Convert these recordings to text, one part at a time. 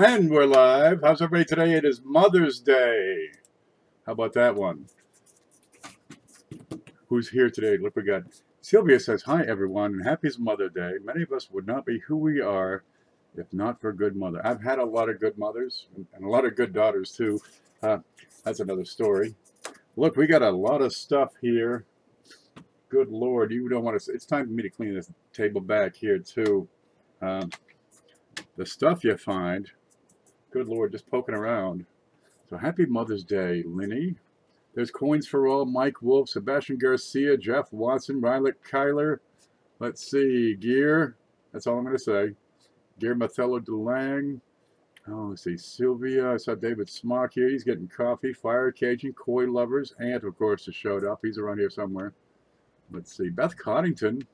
And we're live. How's everybody today? It is Mother's Day. How about that one? Who's here today? Look, we got Sylvia says, hi, everyone, and happy Mother's Day. Many of us would not be who we are if not for a good mother. I've had a lot of good mothers and a lot of good daughters, too. That's another story. Look, we got a lot of stuff here. Good Lord, you don't want to... It's time for me to clean this table back here, too. The stuff you find... Good Lord, just poking around. So happy Mother's Day, Linny. There's coins for all. Mike Wolf, Sebastian Garcia, Jeff Watson, Riley Kyler. Let's see, Gear. That's all I'm going to say. Gear Mathello DeLang. Oh, let's see, Sylvia. I saw David Smock here. He's getting coffee. Fire Cajun, Koi Lovers. Ant, of course, has showed up. He's around here somewhere. Let's see, Beth Coddington.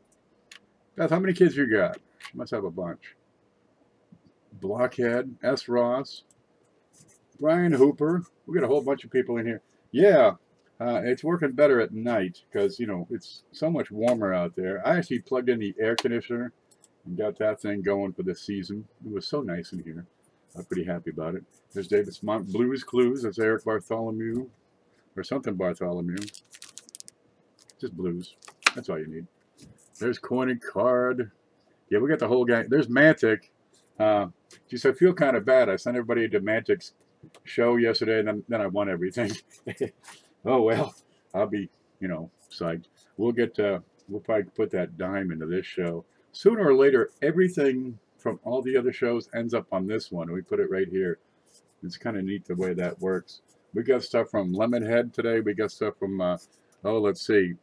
Beth, how many kids you got? You must have a bunch. Blockhead, S. Ross, Brian Hooper. We got a whole bunch of people in here. Yeah, it's working better at night because, you know, it's so much warmer out there. I actually plugged in the air conditioner and got that thing going for this season. It was so nice in here. I'm pretty happy about it. There's David Smont, Blues Clues. That's Eric Bartholomew or something Bartholomew. Just blues. That's all you need. There's Coin and Card. Yeah, we got the whole gang. There's Mantic. She said, I feel kind of bad. I sent everybody to Mantic's show yesterday, and then I won everything. Oh, well, I'll be, you know, psyched. We'll probably put that dime into this show. Sooner or later, everything from all the other shows ends up on this one. We put it right here. It's kind of neat the way that works. We got stuff from Lemonhead today. We got stuff from, oh, let's see,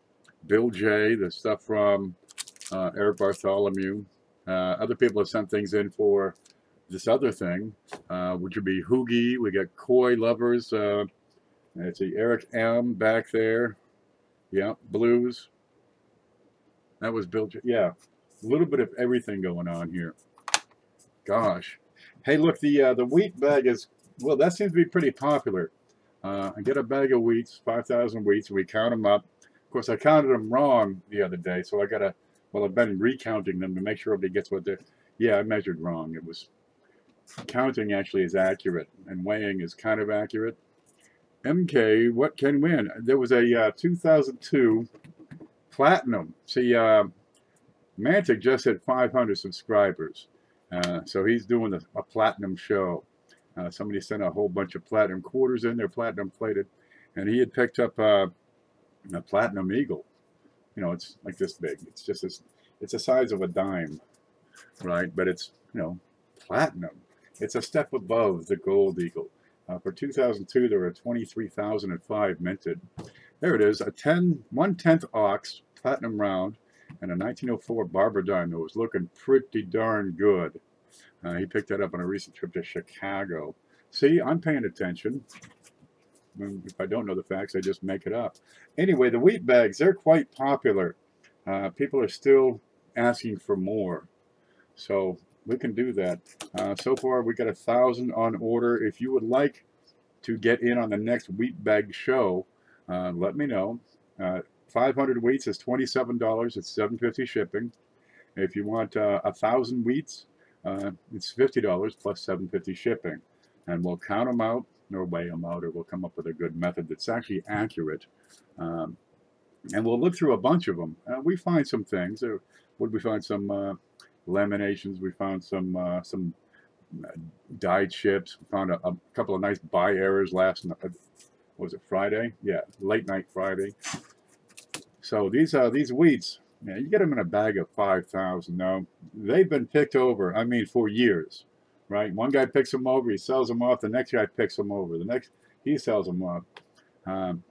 Bill J. The stuff from Eric Bartholomew. Other people have sent things in for this other thing, which would be Hoogie. We got Koi Lovers. Let's see, Eric M. back there. Yeah, Blues. That was Bill J. Yeah, a little bit of everything going on here. Gosh. Hey, look, the wheat bag is, well, that seems to be pretty popular. I get a bag of wheats, 5,000 wheats, and we count them up. Of course, I counted them wrong the other day, so I got to, well, I've been recounting them to make sure everybody gets what they're, yeah, I measured wrong. It was, counting actually is accurate, and weighing is kind of accurate. MK, what can win? There was a 2002 Platinum. See, Mantic just hit 500 subscribers, so he's doing a Platinum show. Somebody sent a whole bunch of Platinum quarters in there, Platinum plated, and he had picked up a Platinum Eagle. You know, it's like this big. It's just this, it's the size of a dime, right? But it's, you know, platinum. It's a step above the Gold Eagle. For 2002, there were 23,005 minted. There it is, a 1/10 ox platinum round and a 1904 Barber dime that was looking pretty darn good. He picked that up on a recent trip to Chicago. See, I'm paying attention. If I don't know the facts, I just make it up. Anyway, the wheat bags, they're quite popular. People are still asking for more. So we can do that. So far, we got 1,000 on order. If you would like to get in on the next wheat bag show, let me know. 500 wheats is $27. It's $7.50 shipping. If you want 1,000 wheats, it's $50 plus $7.50 shipping. And we'll count them out, or weigh them out, or we'll come up with a good method that's actually accurate. And we'll look through a bunch of them. We find some things. Would we find some laminations? We found some dyed chips. We found a couple of nice buy errors last night. Was it Friday? Yeah, late night Friday. So these wheats, yeah, you get them in a bag of 5,000. Now, they've been picked over, I mean, for years. Right, one guy picks them over, he sells them off. The next guy picks them over. The next, he sells them off. I'm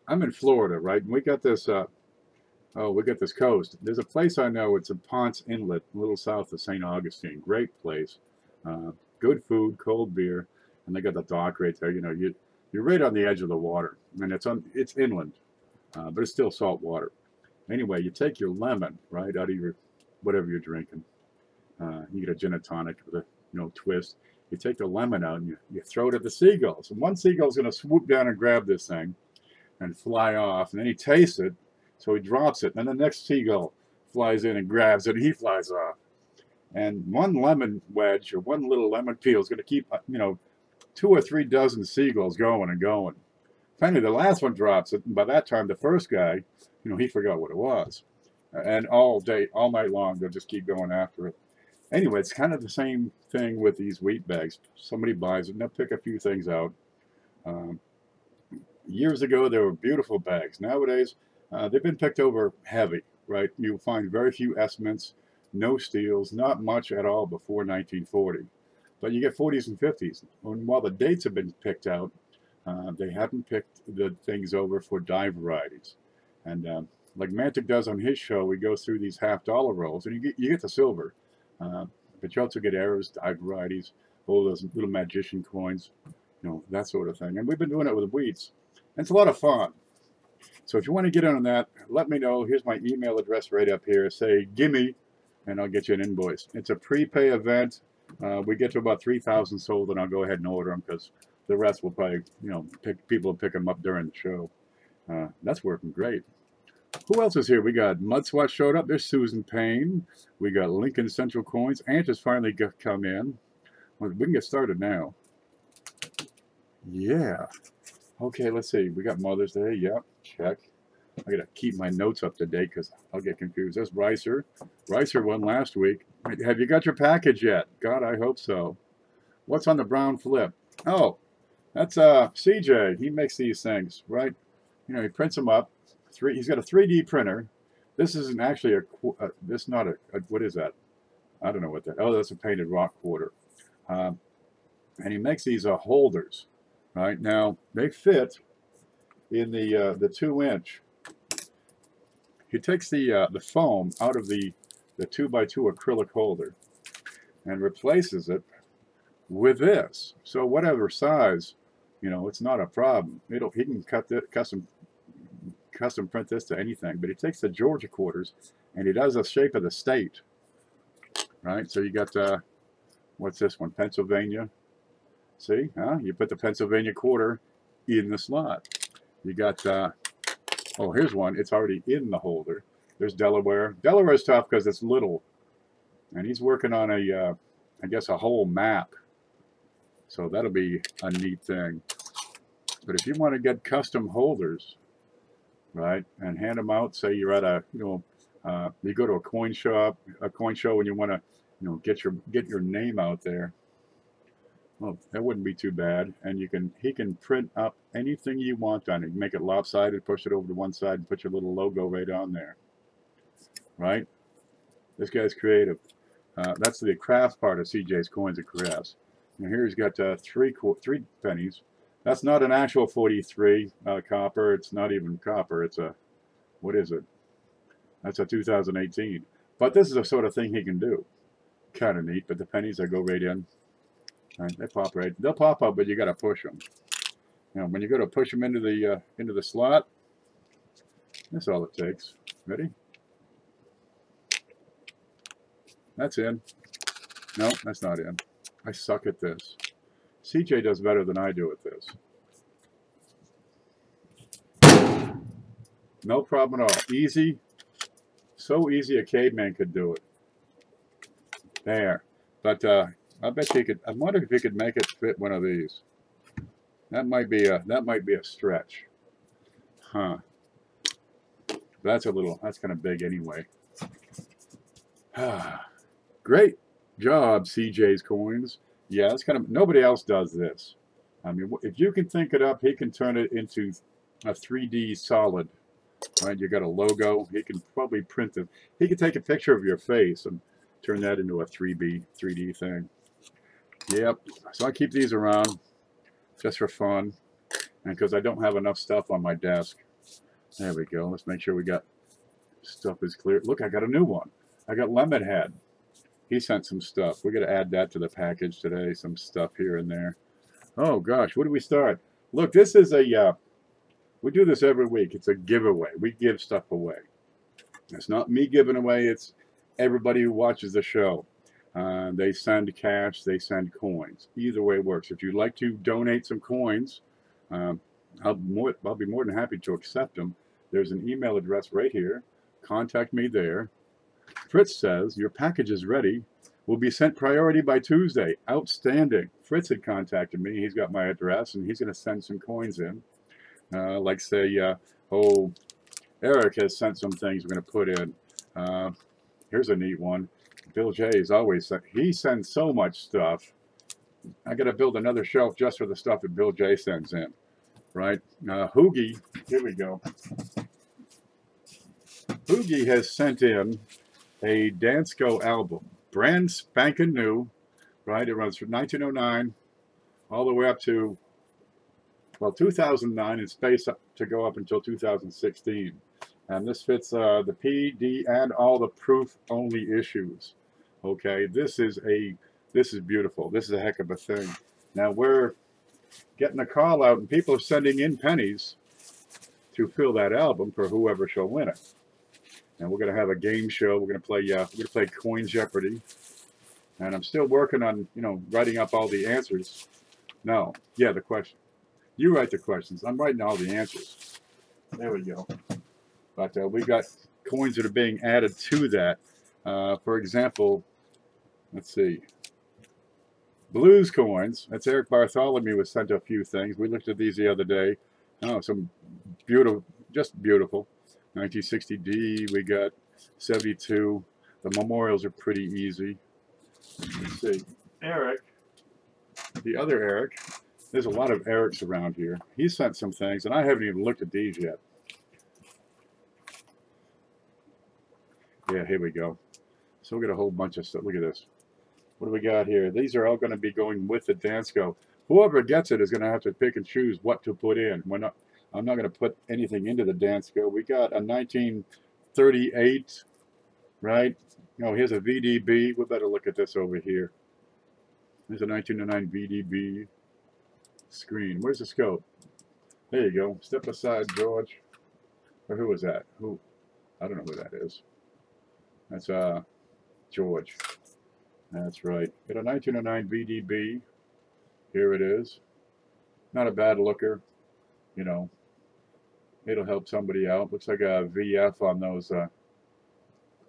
in Florida, right? And we got this. We got this coast. There's a place I know. It's in Ponce Inlet, a little south of St. Augustine. Great place. Good food, cold beer, and they got the dock right there. You know, you're right on the edge of the water, and it's inland, but it's still salt water. Anyway, you take your lemon right out of your whatever you're drinking. You get a gin and tonic with a twist. You take the lemon out and you throw it at the seagulls. And one seagull's going to swoop down and grab this thing and fly off. And then he tastes it, so he drops it. And then the next seagull flies in and grabs it, and he flies off. And one lemon wedge or one little lemon peel is going to keep, 2 or 3 dozen seagulls going and going. Finally, the last one drops it, and by that time, the first guy, he forgot what it was. And all day, all night long, they'll just keep going after it. Anyway, it's kind of the same thing with these wheat bags. Somebody buys it, and they'll pick a few things out. Years ago, they were beautiful bags. Nowadays, they've been picked over heavy, right? You'll find very few estimates, no steals, not much at all before 1940. But you get 40s and 50s. And while the dates have been picked out, they haven't picked the things over for die varieties. And like Mantic does on his show, we go through these half-dollar rolls, and you get the silver. But you also get errors, die varieties, all those little magician coins, that sort of thing. And we've been doing it with wheats. And it's a lot of fun. So if you want to get in on that, let me know. Here's my email address right up here. Say, gimme, and I'll get you an invoice. It's a prepay event. We get to about 3,000 sold, and I'll go ahead and order them because the rest will probably, people will pick them up during the show. That's working great. Who else is here? We got Mudswat showed up. There's Susan Payne. We got Lincoln Central Coins. Ant has finally come in. Well, we can get started now. Yeah. Okay, let's see. We got Mother's Day. Yep, check. I got to keep my notes up to date because I'll get confused. There's Ricer. Ricer won last week. Have you got your package yet? God, I hope so. What's on the brown flip? Oh, that's CJ. He makes these things, right? He prints them up. He's got a 3D printer. This isn't actually this not a what is that? I don't know what that. Oh, that's a painted rock quarter. And he makes these holders. Right now, they fit in the 2-inch. He takes the foam out of the 2x2 acrylic holder and replaces it with this. So whatever size, it's not a problem. He can custom print this to anything. But he takes the Georgia quarters and he does the shape of the state. Right. So you got what's this one? Pennsylvania. See, you put the Pennsylvania quarter in the slot. You got, oh, here's one. It's already in the holder. There's Delaware. Delaware is tough because it's little. And he's working on I guess, a whole map. So that'll be a neat thing. But if you want to get custom holders, right, and hand them out, say you're at you go to a coin show and you want to, get your name out there. Well, that wouldn't be too bad, and he can print up anything you want on it. Make it lopsided, push it over to one side, and put your little logo right on there. Right? This guy's creative. That's the craft part of CJ's Coins and Crafts. And here he's got 3 pennies. That's not an actual 43 copper. It's not even copper. It's what is it? That's a 2018. But this is the sort of thing he can do. Kind of neat. But the pennies that go right in. Right, they pop right. They'll pop up, but you got to push them. When you go to push them into the slot, that's all it takes. Ready? That's in. No, that's not in. I suck at this. CJ does better than I do at this. No problem at all. Easy. So easy a caveman could do it. There. But I bet you could. I wonder if you could make it fit one of these. That might be a stretch. Huh. That's kind of big anyway. Great job, CJ's Coins. Yeah, it's kind of, nobody else does this. I mean, if you can think it up, he can turn it into a 3D solid. Right? You got a logo. He can probably print it. He can take a picture of your face and turn that into a 3D thing. Yep. So I keep these around just for fun, and because I don't have enough stuff on my desk. There we go. Let's make sure we got stuff is clear. Look, I got a new one. I got Lemonhead. He sent some stuff. We're going to add that to the package today. Some stuff here and there. Oh gosh, where do we start? Look, this is we do this every week. It's a giveaway. We give stuff away. It's not me giving away. It's everybody who watches the show. They send cash. They send coins. Either way works. If you'd like to donate some coins, I'll be more than happy to accept them. There's an email address right here. Contact me there. Fritz says, your package is ready. Will be sent priority by Tuesday. Outstanding. Fritz had contacted me. He's got my address, and he's going to send some coins in. Like say, oh, Eric has sent some things we're going to put in. Here's a neat one. Bill J is always, he sends so much stuff. I got to build another shelf just for the stuff that Bill J sends in, right? Hoogie, here we go. Hoogie has sent in a Dansko album, brand spanking new, right? It runs from 1909 all the way up to, well, 2009 and space up to go up until 2016. And this fits the PD and all the proof-only issues. Okay, this is beautiful. This is a heck of a thing. Now we're getting a call out, and people are sending in pennies to fill that album for whoever shall win it. And we're going to have a game show. We're going to play Coin Jeopardy. And I'm still working on, writing up all the answers. No, yeah, the question. You write the questions. I'm writing all the answers. There we go. But we've got coins that are being added to that. For example, let's see. Blues coins. That's Eric Bartholomew was sent a few things. We looked at these the other day. Oh, some beautiful, just beautiful. 1960D, we got 72. The memorials are pretty easy. Let's see. Eric, the other Eric, there's a lot of Erics around here. He sent some things, and I haven't even looked at these yet. Yeah, here we go. So we got a whole bunch of stuff. Look at this. What do we got here? These are all going to be going with the Dansko. Whoever gets it is going to have to pick and choose what to put in. I'm not going to put anything into the Dansko. We got a 1938, right? Oh, here's a VDB. We better look at this over here. There's a 1909 VDB screen. Where's the scope? There you go. Step aside, George. Or who is that? Who? I don't know who that is. That's George. That's right. Got a 1909 VDB. Here it is. Not a bad looker. It'll help somebody out. Looks like a VF on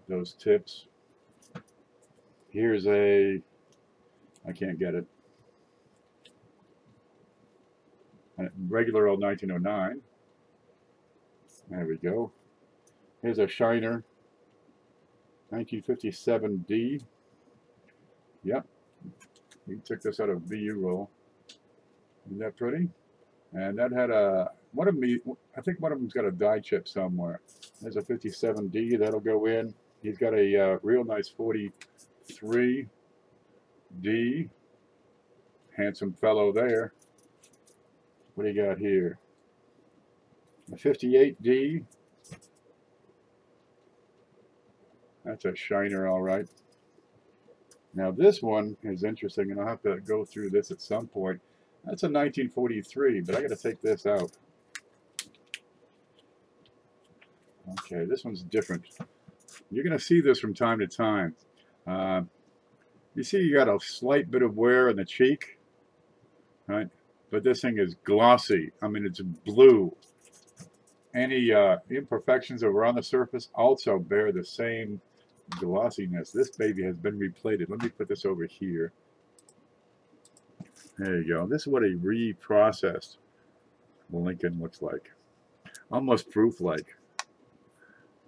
those tips. Here's I can't get it. A regular old 1909. There we go. Here's a Shiner. 1957D. Yep. We took this out of VU roll. Isn't that pretty? And that had I think one of them's got a die chip somewhere. There's a 57D. That'll go in. He's got a real nice 43D. Handsome fellow there. What do you got here? A 58D. That's a Shiner, all right. Now this one is interesting, and I'll have to go through this at some point. That's a 1943, but I got to take this out. Okay, this one's different. You're going to see this from time to time. You see you got a slight bit of wear in the cheek, right? But this thing is glossy. I mean, it's blue. Any imperfections that were on the surface also bear the same glossiness. This baby has been replated. Let me put this over here. There you go. This is what a reprocessed Lincoln looks like. Almost proof-like.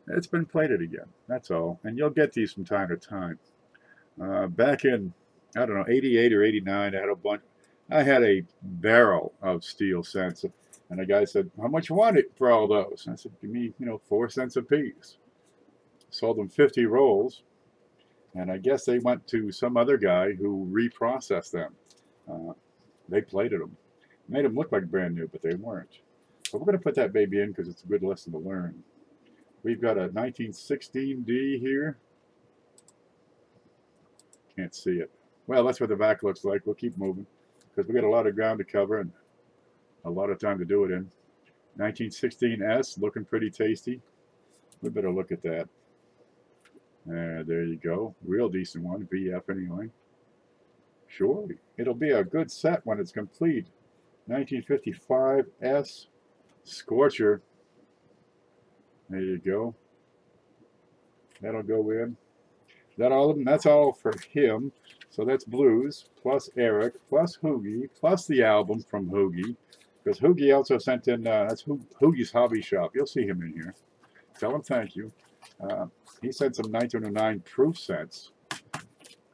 It's been plated again. That's all. And you'll get these from time to time. Back in, I don't know, 88 or 89, I had a barrel of steel cents. And the guy said, how much you want it for all those? And I said, give me, 4 cents a piece. Sold them 50 rolls. And I guess they went to some other guy who reprocessed them. They plated them. Made them look like brand new, but they weren't. So we're going to put that baby in because it's a good lesson to learn. We've got a 1916D here. Can't see it. Well, that's what the back looks like. We'll keep moving because we got a lot of ground to cover and a lot of time to do it in. 1916S, looking pretty tasty. We better look at that. There you go. Real decent one. VF anyway. Surely. It'll be a good set when it's complete. 1955S Scorcher. There you go. That'll go in. that all of them? That's all for him. So that's Blues, plus Eric, plus Hoogie, plus the album from Hoogie. Because Hoogie also sent in, that's Hoogie's Hobby Shop. You'll see him in here. Tell him thank you. He sent some 1909 proof sets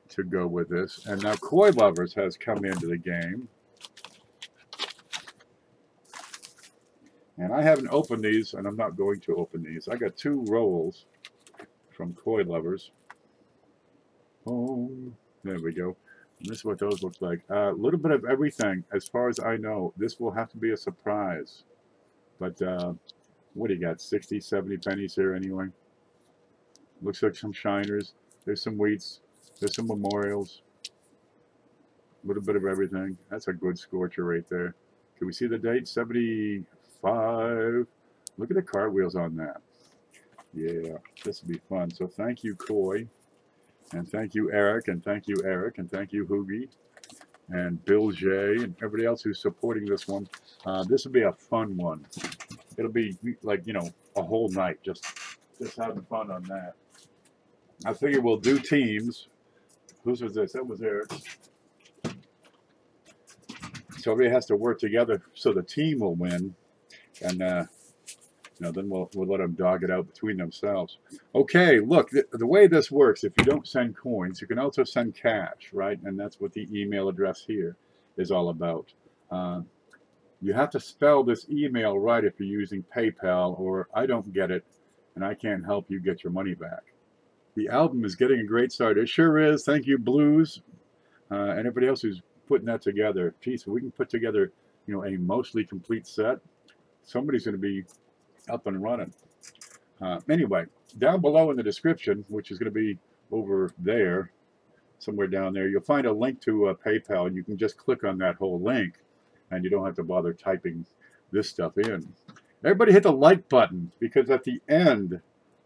to go with this. And now Koi Lovers has come into the game. And I haven't opened these, and I'm not going to open these. I got 2 rolls from Koi Lovers. Oh, there we go. And this is what those look like. A little bit of everything, as far as I know. This will have to be a surprise. But what do you got? 60, 70 pennies here anyway. Looks like some shiners. There's some wheats. There's some memorials. A little bit of everything. That's a good scorcher right there. Can we see the date? 75. Look at the cartwheels on that. Yeah, this will be fun. So thank you, Koi. And thank you, Eric. And thank you, Eric. And thank you, Hoogie. And Bill J. And everybody else who's supporting this one. This will be a fun one. It'll be like, you know, a whole night. Just having fun on that. I figure we'll do teams. Whose was this? That was Eric's. So everybody has to work together so the team will win. And, you know, then we'll let them dog it out between themselves. Okay, look, the way this works, if you don't send coins, you can also send cash, right? And that's what the email address here is all about. You have to spell this email right if you're using PayPal, or I don't get it, and I can't help you get your money back. The album is getting a great start. It sure is. Thank you, Blues, and everybody else who's putting that together. Geez, we can put together, you know, a mostly complete set. Somebody's going to be up and running. Anyway, down below in the description, which is going to be over there, somewhere down there, you'll find a link to PayPal, and you can just click on that whole link, and you don't have to bother typing this stuff in. Everybody hit the like button, because at the end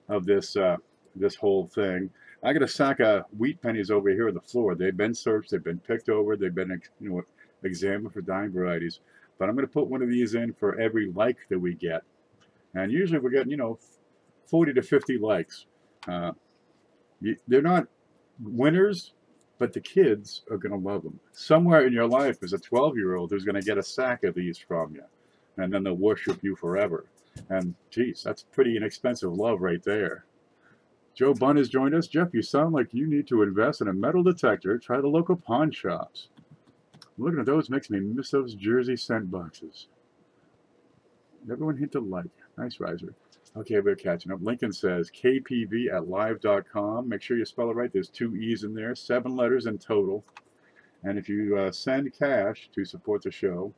of this this whole thing, I got a sack of wheat pennies over here on the floor. They've been searched, they've been picked over, they've been, you know, examined for dying varieties. But I'm going to put one of these in for every like that we get. And usually we're getting, you know, 40 to 50 likes. They're not winners, but the kids are going to love them. Somewhere in your life is a 12-year-old who's going to get a sack of these from you. And then they'll worship you forever. And, geez, that's pretty inexpensive love right there. Joe Bunn has joined us. Jeff, you sound like you need to invest in a metal detector. Try the local pawn shops. Looking at those makes me miss those Jersey cent boxes. Everyone hit the like. Nice riser. Okay, we're catching up. Lincoln says kpv@live.com. Make sure you spell it right. There's 2 E's in there, 7 letters in total. And if you send cash to support the show,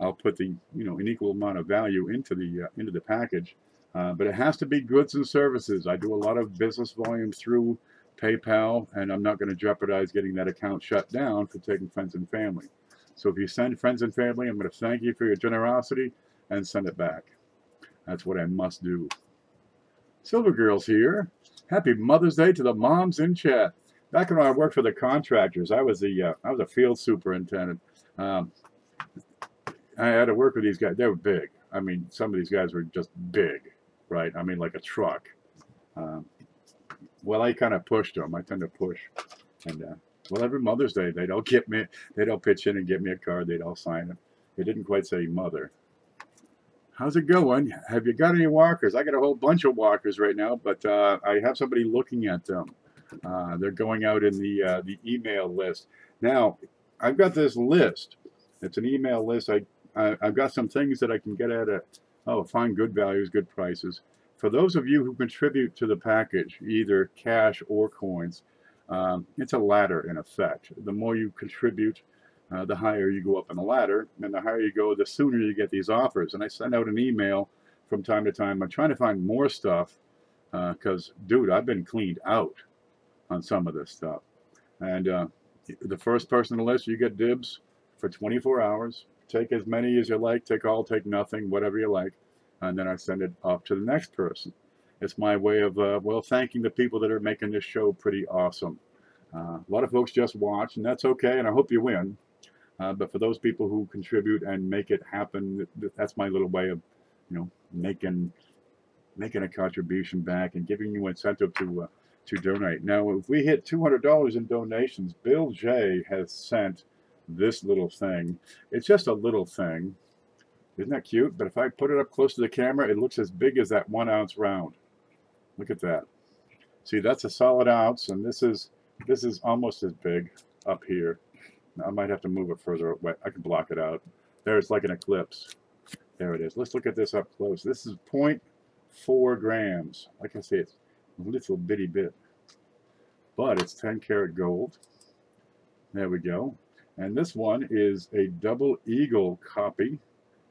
I'll put the, you know, an equal amount of value into the package. But it has to be goods and services. I do a lot of business volume through PayPal, and I'm not going to jeopardize getting that account shut down for taking friends and family. So if you send friends and family, I'm going to thank you for your generosity and send it back. That's what I must do. Silver Girl's here. Happy Mother's Day to the moms in chat. Back when I worked for the contractors, I was a field superintendent. I had to work with these guys. They were big. I mean, some of these guys were just big, right? I mean, like a truck. Well, I kind of pushed them. I tend to push. And, well, every Mother's Day, they'd all pitch in and get me a card. They'd all sign it. They didn't quite say mother. How's it going? Have you got any walkers? I got a whole bunch of walkers right now, but I have somebody looking at them. They're going out in the email list. Now, I've got this list. It's an email list. I've got some things that I can get at find good values, good prices. For those of you who contribute to the package, either cash or coins, it's a ladder in effect. The more you contribute, the higher you go up in the ladder, and the higher you go, the sooner you get these offers. And I send out an email from time to time. I'm trying to find more stuff because, dude, I've been cleaned out on some of this stuff. And the first person on the list, you get dibs for 24 hours. Take as many as you like. Take all, take nothing, whatever you like. And then I send it off to the next person. It's my way of, well, thanking the people that are making this show pretty awesome. A lot of folks just watch, and that's okay, and I hope you win. But for those people who contribute and make it happen, that's my little way of, you know, making a contribution back and giving you incentive to to donate. Now, if we hit $200 in donations, Bill J has sent this little thing. It's just a little thing. Isn't that cute? But if I put it up close to the camera, it looks as big as that 1 ounce round. Look at that. See, that's a solid ounce, and this is almost as big up here. Now, I might have to move it further away. I can block it out. There's like an eclipse. There it is. Let's look at this up close. This is 0.4 grams. Like I say, it's a little bitty bit. But it's 10 karat gold. There we go. And this one is a double eagle copy.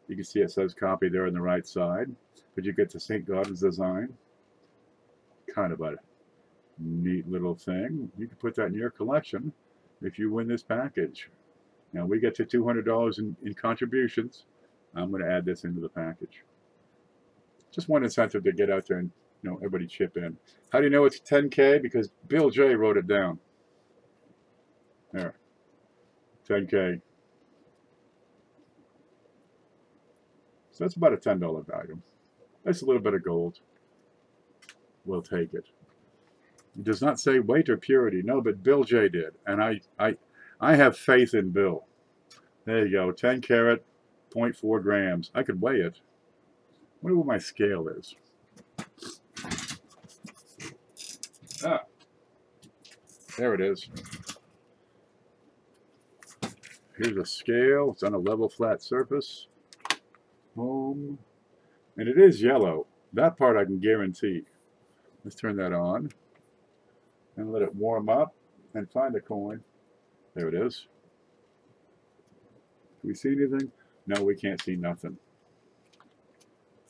You can see it says copy there on the right side. But you get the St. Gaudens design. Kind of a neat little thing. You can put that in your collection if you win this package. Now we get to $200 in contributions. I'm going to add this into the package. Just one incentive to get out there and, you know, everybody chip in. How do you know it's 10K? Because Bill J wrote it down. There. 10K. So that's about a $10 value. That's a little bit of gold. We'll take it. It does not say weight or purity. No, but Bill J did. And I have faith in Bill. There you go. 10 karat, 0.4 grams. I could weigh it. I wonder what my scale is. Ah. There it is. Here's a scale. It's on a level flat surface. Home. And it is yellow. That part I can guarantee. Let's turn that on and let it warm up and find the coin. There it is. Do we see anything? No, we can't see nothing.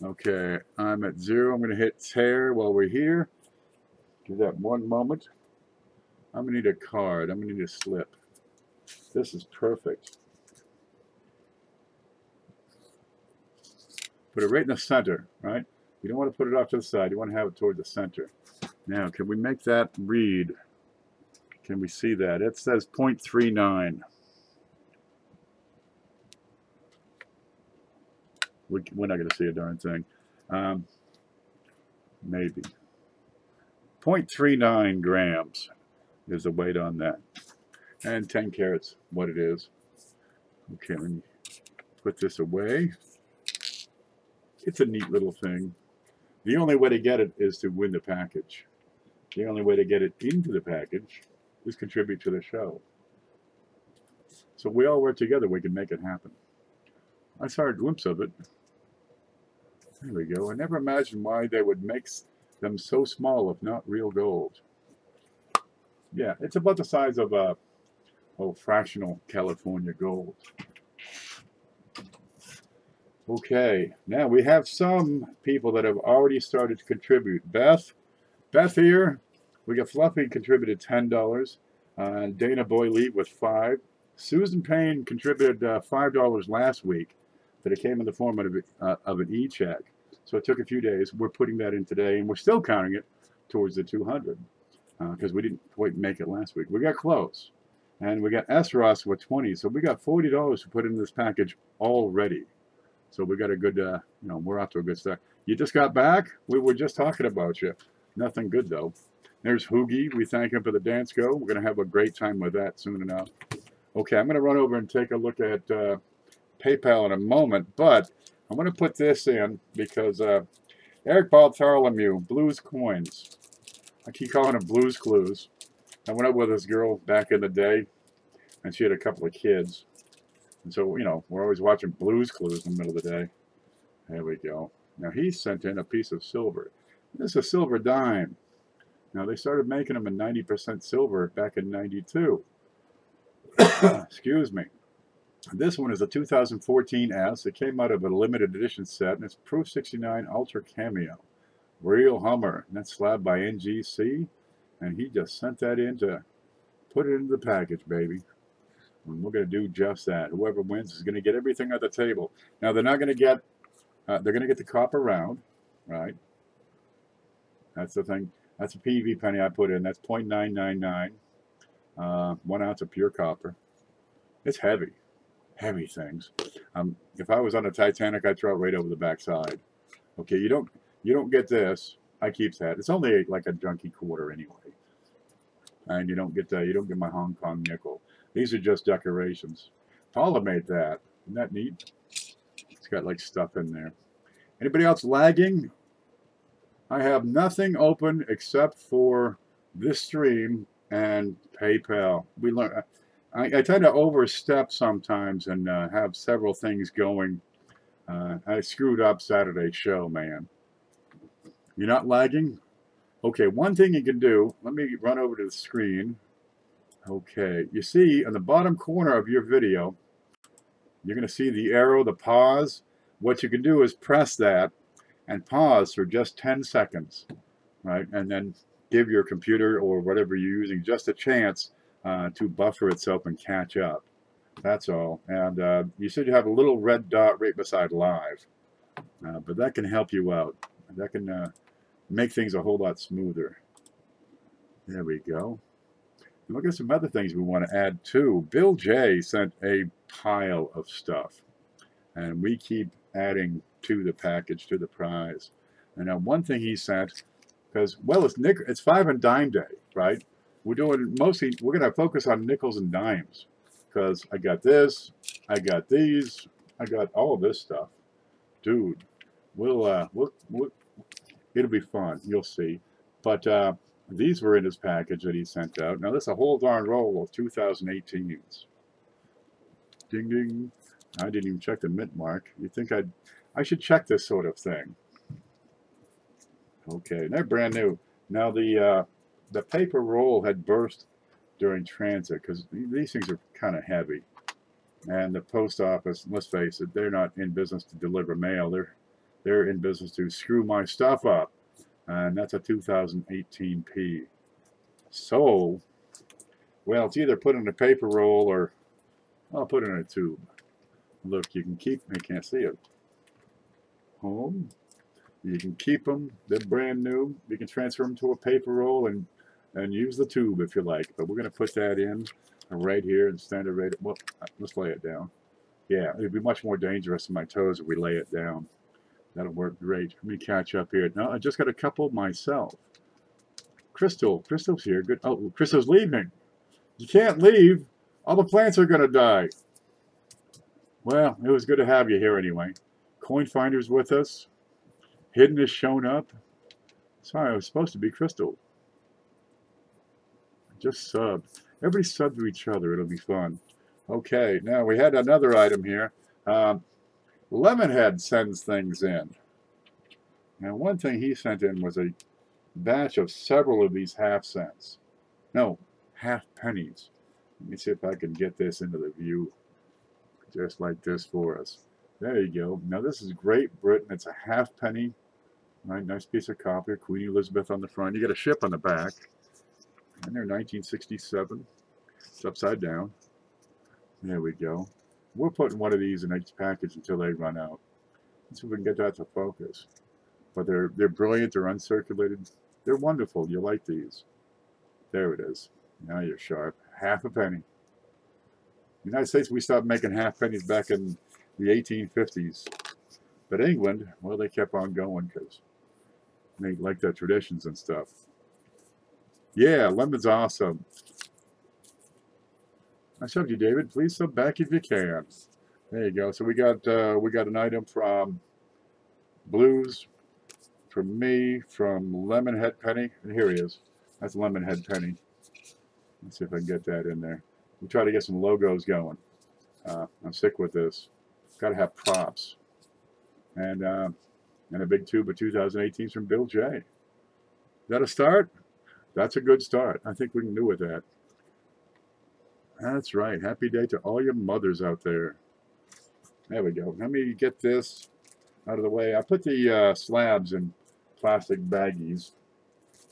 Okay, I'm at 0. I'm going to hit tear while we're here. Give that one moment. I'm going to need a card. I'm going to need a slip. This is perfect. Put it right in the center, right? You don't want to put it off to the side. You want to have it toward the center. Now, can we make that read? Can we see that? It says 0.39. We're not going to see a darn thing. Maybe. 0.39 grams is the weight on that. And 10 carats, what it is. Okay, let me put this away. It's a neat little thing. The only way to get it is to win the package. The only way to get it into the package is contribute to the show. So we all work together, we can make it happen. I saw a glimpse of it. There we go. I never imagined why they would make them so small if not real gold. Yeah, it's about the size of a fractional California gold. Okay, now we have some people that have already started to contribute. Beth here, we got Fluffy contributed $10. Dana Boyle with $5. Susan Payne contributed $5 last week, but it came in the form of an e-check. So it took a few days. We're putting that in today, and we're still counting it towards the 200 because we didn't quite make it last week. We got close, and we got S. Ross with 20. So we got $40 to put in this package already. So we got a good, we're off to a good start. You just got back? We were just talking about you. Nothing good, though. There's Hoogie. We thank him for the dance go. We're going to have a great time with that soon enough. Okay, I'm going to run over and take a look at PayPal in a moment, but I'm going to put this in because Eric Bartholomew, Blues Coins. I keep calling him Blues Clues. I went out with this girl back in the day, and she had a couple of kids. And so, we're always watching Blues Clues in the middle of the day. There we go. Now, he sent in a piece of silver. This is a silver dime. Now, they started making them in 90% silver back in '92. Excuse me. This one is a 2014 S. It came out of a limited edition set, and it's Proof 69 Ultra Cameo. Real Hummer. And that's slabbed by NGC. And he just sent that in to put it into the package, baby. And we're going to do just that. Whoever wins is going to get everything at the table. Now, they're not going to get, they're going to get the copper round, right? That's the thing. That's a PV penny I put in. That's 0.999. 1 ounce of pure copper. It's heavy. Heavy things. If I was on a Titanic, I'd throw it right over the backside. Okay, you don't get this. I keep that. It's only like a junky quarter anyway. and you don't get my Hong Kong nickel. These are just decorations. Paula made that. Isn't that neat? It's got like stuff in there. Anybody else lagging? I have nothing open except for this stream and PayPal. We learn. I tend to overstep sometimes and have several things going. I screwed up Saturday's show, man. You're not lagging? Okay, one thing you can do, let me run over to the screen. Okay, you see in the bottom corner of your video, you're going to see the arrow, the pause. What you can do is press that and pause for just 10 seconds, right? And then give your computer or whatever you're using just a chance to buffer itself and catch up. That's all. And you should have a little red dot right beside live. But that can help you out. That can make things a whole lot smoother. There we go. And look at some other things we want to add too. Bill J sent a pile of stuff. And we keep adding to the package, to the prize. And now one thing he sent, because, well, it's 5 and dime day, right? We're doing mostly, we're going to focus on nickels and dimes. Because I got this, I got these, I got all of this stuff. Dude, it'll be fun, you'll see. But these were in his package that he sent out. Now, this is a whole darn roll of 2018s. Ding, ding. I didn't even check the mint mark. You'd think I should check this sort of thing. Okay, they're brand new. Now, the paper roll had burst during transit because these things are kind of heavy. And the post office, let's face it, they're not in business to deliver mail. They're in business to screw my stuff up. And that's a 2018 P. So, well, it's either put in a paper roll or I'll put it in a tube. Look, you can keep, I can't see it. Home. You can keep them. They're brand new. You can transfer them to a paper roll and use the tube if you like. But we're going to put that in right here and standard rate. Well, let's lay it down. Yeah, it'd be much more dangerous to my toes if we lay it down. That'll work great. Let me catch up here. No, I just got a couple myself. Crystal's here. Good. Oh, Crystal's leaving. You can't leave. All the plants are going to die. Well, it was good to have you here anyway. Coin Finder's with us. Hidden has shown up. Sorry, I was supposed to be Crystal. Just subbed. Everybody sub to each other. It'll be fun. Okay, now we had another item here. Lemonhead sends things in. Now, one thing he sent in was a batch of several of these half cents. No, half pennies. Let me see if I can get this into the view just like this for us. There you go. Now, this is Great Britain. It's a half penny. Right, nice piece of copper. Queen Elizabeth on the front. You got a ship on the back. And they're 1967. It's upside down. There we go. We're putting one of these in each package until they run out. Let's see if we can get that to focus. But they're brilliant. They're uncirculated. They're wonderful. You like these. There it is. Now you're sharp. Half a penny. The United States, we stopped making half pennies back in the 1850s. But England, well, they kept on going because they like their traditions and stuff. Yeah, lemon's awesome. I subbed you, David. Please sub back if you can. There you go. So we got an item from Blues, from me, from Lemonhead Penny. And here he is. That's Lemonhead Penny. Let's see if I can get that in there. We try to get some logos going. I'm sick with this. Got to have props. And a big tube of 2018s from Bill J. Is that a start? That's a good start. I think we can do with that. That's right. Happy day to all your mothers out there. There we go. Let me get this out of the way. I put the slabs in plastic baggies,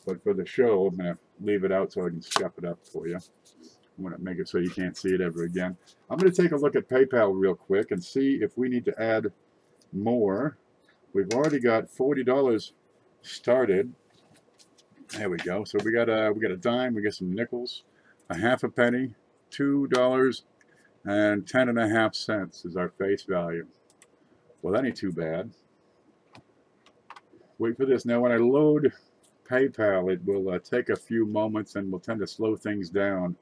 but for the show, I'm going to leave it out so I can step it up for you. I'm going to make it so you can't see it ever again. I'm going to take a look at PayPal real quick and see if we need to add more. We've already got $40 started. There we go. So we got a dime, we got some nickels, a half a penny, $2 and 10.5 cents is our face value. Well, that ain't too bad. Wait for this. Now when I load PayPal, it will take a few moments and will tend to slow things down.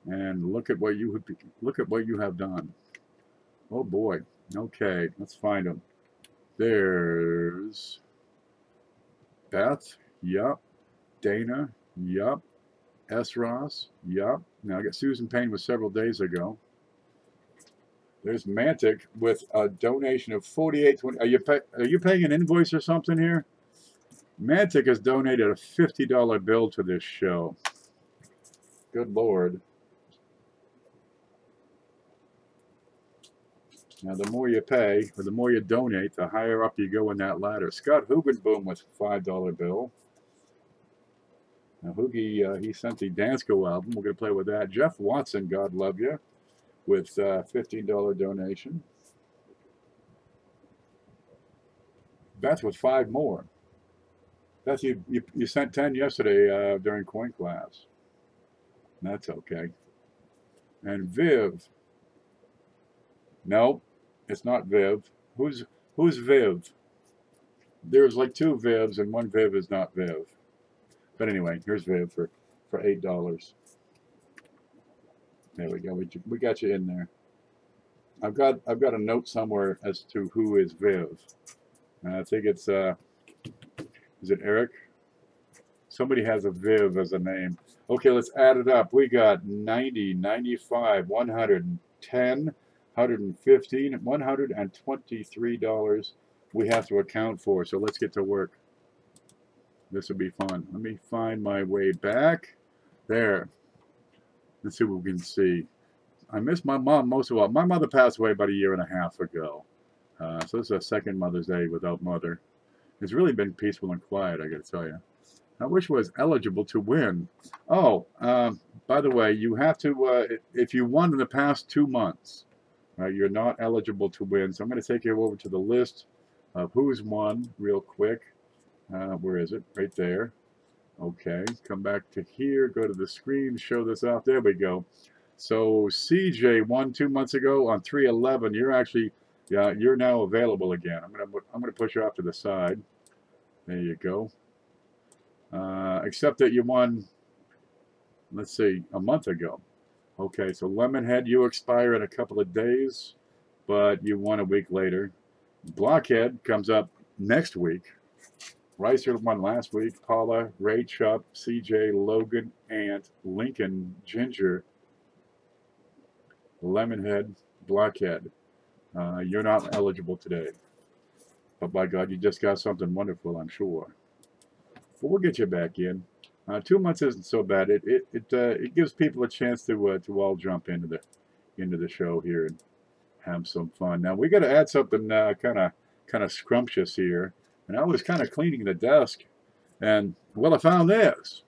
And look at what you have done. Oh boy. Okay, let's find them. There's Beth. Yup. Dana. Yup. S. Ross. Yup. Now I got Susan Payne was several days ago. There's Mantic with a donation of $48.20. Are you paying an invoice or something here? Mantic has donated a $50 bill to this show. Good Lord. Now, the more you pay, or the more you donate, the higher up you go in that ladder. Scott Hugenboom with a $5 bill. Now, Hoogie, he sent the Dansko album. We're going to play with that. Jeff Watson, God love you, with a $15 donation. Beth with 5 more. Beth, you sent 10 yesterday during coin class. That's okay. And Viv. No, it's not Viv. Who's Viv? There's like 2 Vivs, and 1 Viv is not Viv. But anyway, here's Viv for $8. There we go. We got you in there. I've got a note somewhere as to who is Viv. I think it's is it Eric? Somebody has a Viv as a name. Okay, let's add it up. We got 90, 95, 110, 115, $123 we have to account for. So let's get to work. This will be fun. Let me find my way back. There. Let's see what we can see. I miss my mom most of all. My mother passed away about 1.5 years ago. So this is a second Mother's Day without mother. It's really been peaceful and quiet, I got to tell you. I wish I was eligible to win. Oh, by the way, you have to, if you won in the past 2 months, you're not eligible to win. So I'm going to take you over to the list of who's won real quick. Where is it? Right there. Okay, come back to here, go to the screen, show this off. There we go. So CJ won 2 months ago on 311. You're actually, you're now available again. I'm gonna push you off to the side. There you go. Except that you won, let's see, a month ago. Okay, so Lemonhead, you expire in a couple of days, but you won a week later. Blockhead comes up next week. Ricer won last week. Paula, Ray Chubb, CJ, Logan, Ant, Lincoln, Ginger, Lemonhead, Blockhead. You're not eligible today. But by God, you just got something wonderful, I'm sure. But we'll get you back in. 2 months isn't so bad. It gives people a chance to all jump into the show here and have some fun. Now we got to add something kind of scrumptious here. And I was kind of cleaning the desk, and well, I found this.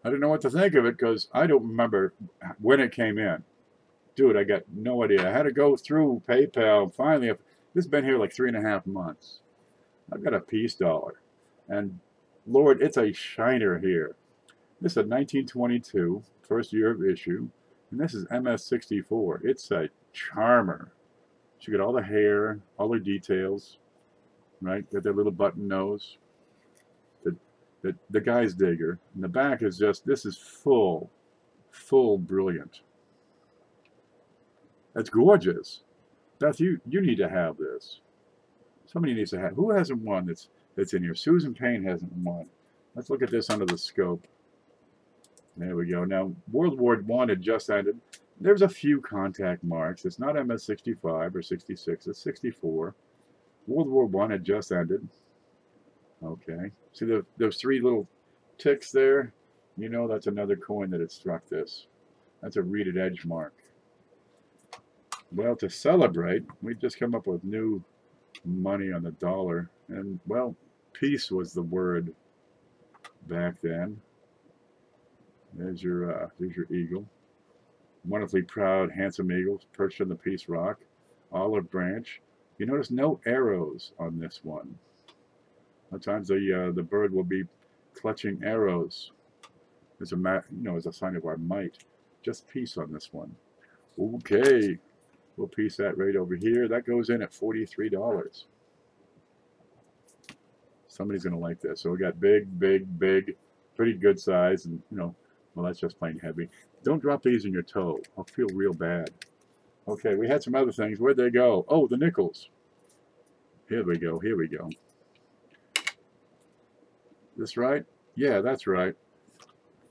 I didn't know what to think of it because I don't remember when it came in. Dude, I got no idea. I had to go through PayPal. Finally, this has been here like 3.5 months. I've got a peace dollar, and Lord, it's a shiner here. This is a 1922, first year of issue, and this is MS64. It's a charmer. She got all the hair, all the details. Right, got that little button nose. The guy's digger. And the back is just, this is full brilliant. That's gorgeous. Beth, you need to have this. Somebody needs to have. Who hasn't won that's in here? Susan Payne hasn't won. Let's look at this under the scope. There we go. Now, World War I had just ended. There's a few contact marks. It's not MS-65 or 66. It's 64. World War I had just ended. Okay. See those 3 little ticks there? You know that's another coin that had struck this. That's a reeded edge mark. Well, to celebrate, we just come up with new money on the dollar. And, well, peace was the word back then. There's your eagle. Wonderfully proud, handsome eagle perched on the peace rock. Olive branch. You notice no arrows on this one. Sometimes the bird will be clutching arrows as a sign of our might. Just peace on this one. Okay, we'll piece that right over here. That goes in at $43. Somebody's going to like this. So we got big, big, big, pretty good size. And, you know, well, that's just plain heavy. Don't drop these in your toe. I'll feel real bad. Okay, we had some other things. Where'd they go? Oh, the nickels. Here we go. Here we go. This right? Yeah, that's right.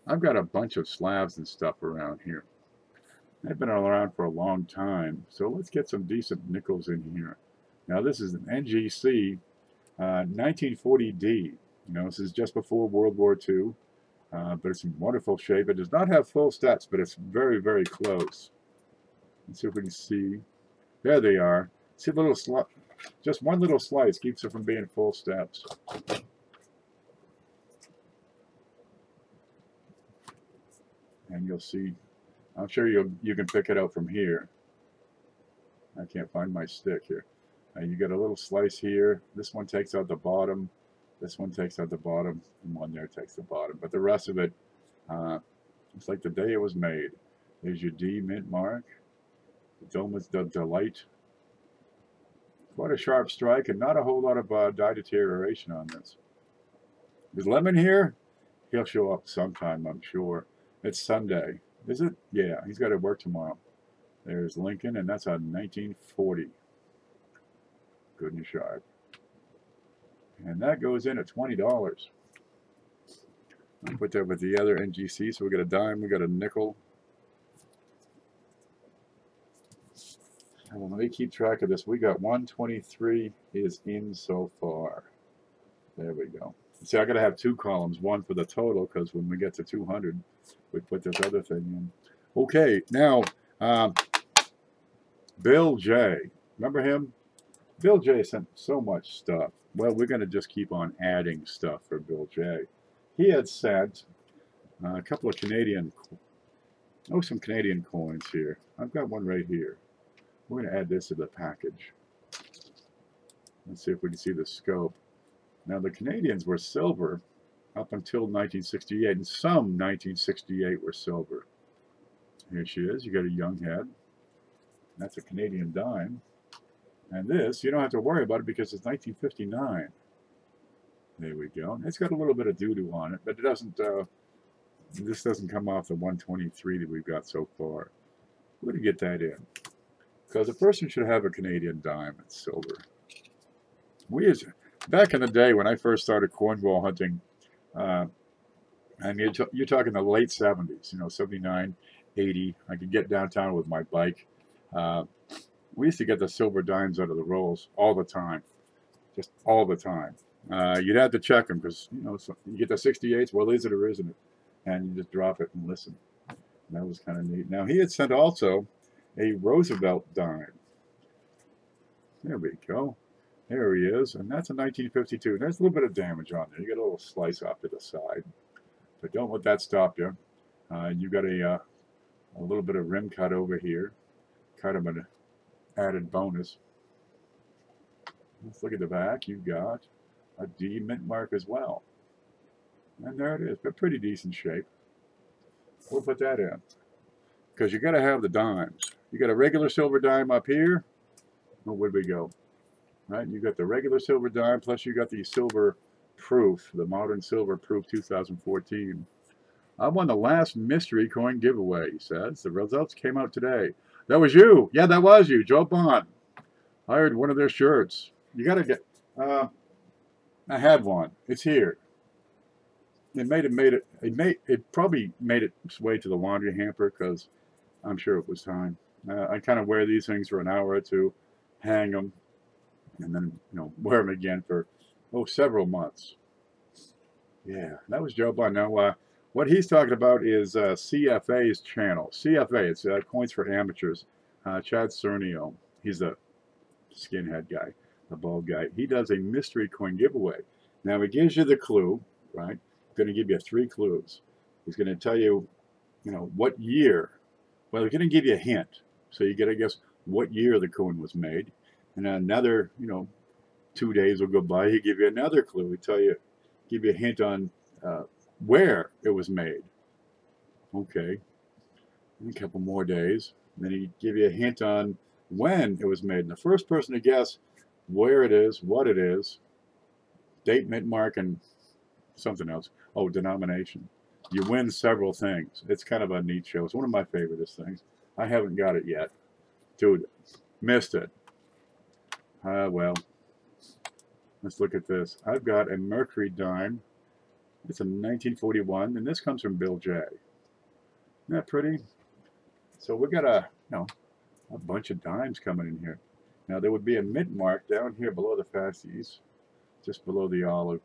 I've got a bunch of slabs and stuff around here. They've been around for a long time. So let's get some decent nickels in here. Now, this is an NGC 1940D. You know, this is just before World War II. But it's in wonderful shape. It does not have full steps, but it's very, very close. Let's see if we can see. There they are. See the little slice? Just one little slice keeps it from being full steps. And you'll see. I'm sure you can pick it out from here. I can't find my stick here. You get a little slice here. This one takes out the bottom. This one takes out the bottom, and one there takes the bottom. But the rest of it, it's like the day it was made. There's your D mint mark. The dome is the delight. Quite a sharp strike, and not a whole lot of dye deterioration on this. Is Lemon here? He'll show up sometime, I'm sure. It's Sunday. Is it? Yeah, he's got to work tomorrow. There's Lincoln, and that's a 1940. Good and sharp. And that goes in at $20. I'll put that with the other NGC. So we got a dime, we got a nickel. Well, let me keep track of this. We got 123 is in so far. There we go. See, I got to have two columns, one for the total, because when we get to 200, we put this other thing in. Okay, now, Bill J. Remember him? Bill J sent so much stuff. Well, we're going to just keep on adding stuff for Bill J. He had sent a couple of some Canadian coins here. I've got one right here. We're going to add this to the package. Let's see if we can see the scope. Now, the Canadians were silver up until 1968, and some 1968 were silver. Here she is. You got a young head. That's a Canadian dime. And this, you don't have to worry about it because it's 1959. There we go. It's got a little bit of doo-doo on it, but it doesn't, this doesn't come off the 123 that we've got so far. We're going to get that in. Because a person should have a Canadian dime and silver. Back in the day when I first started cornwall hunting, and you're talking the late 70s, you know, 79, 80. I could get downtown with my bike. We used to get the silver dimes out of the rolls all the time, just all the time. You'd have to check them because, you know, so you get the 68s, well, is it or isn't it? And you just drop it and listen. And that was kind of neat. Now, he had sent also a Roosevelt dime. There we go. There he is. And that's a 1952. There's a little bit of damage on there. You get a little slice off to the side. But don't let that stop you. You got a little bit of rim cut over here. Kind of an added bonus. Let's look at the back. You've got a D mint mark as well. And there it is, but pretty decent shape. We'll put that in. Because you got to have the dimes. You got a regular silver dime up here. Well, where'd we go? Right, you got the regular silver dime, plus you got the silver proof, the modern silver proof 2014. I won the last mystery coin giveaway, he says. The results came out today. That was you. Yeah, that was you, Joe Bond. I hired one of their shirts. You got to get, I had one. It's here. It probably made its way to the laundry hamper because I'm sure it was time. I kind of wear these things for an hour or two, hang them, and then, you know, wear them again for, several months. Yeah, that was Joe Bond. Now, what he's talking about is CFA's channel. CFA, it's Coins for Amateurs. Chad Cernio, he's a skinhead guy, a bald guy. He does a mystery coin giveaway. Now, he gives you the clue, right? Going to give you 3 clues. He's going to tell you, you know, what year. Well, he's going to give you a hint. So you got to guess what year the coin was made. And another, 2 days will go by. He'll give you another clue. He'll tell you, give you a hint on where it was made. Okay. And a couple more days. And then he'd give you a hint on when it was made. And the first person to guess where it is, what it is, date, mint mark, and something else. Oh, denomination. You win several things. It's kind of a neat show. It's one of my favorite things. I haven't got it yet. Dude, missed it. Well, let's look at this. I've got a Mercury dime. It's a 1941, and this comes from Bill J. Isn't that pretty? So we got a bunch of dimes coming in here. Now there would be a mint mark down here below the fasties, just below the olive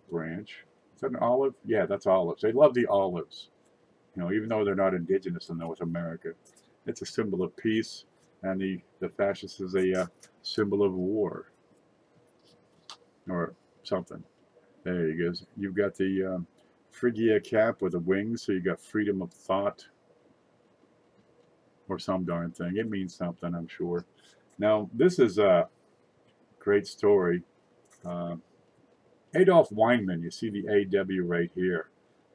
branch. Is that an olive? Yeah, that's olives. They love the olives. You know, even though they're not indigenous in North America. It's a symbol of peace, and the fascist is a symbol of war. Or something. There you go. You've got the Phrygia cap with the wings, so you got freedom of thought. Or some darn thing. It means something, I'm sure. Now, this is a great story. Adolf Weinman, you see the AW right here.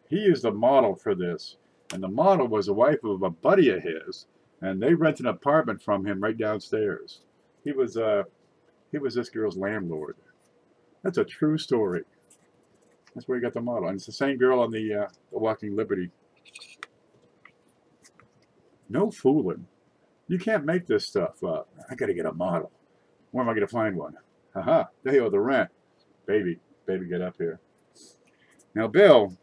He is the model for this. And the model was the wife of a buddy of his. And they rent an apartment from him right downstairs. He was this girl's landlord. That's a true story. That's where he got the model. And it's the same girl on the Walking Liberty. No fooling. You can't make this stuff up. I got to get a model. Where am I going to find one? Haha, they owe the rent. Baby, get up here. Now, Bill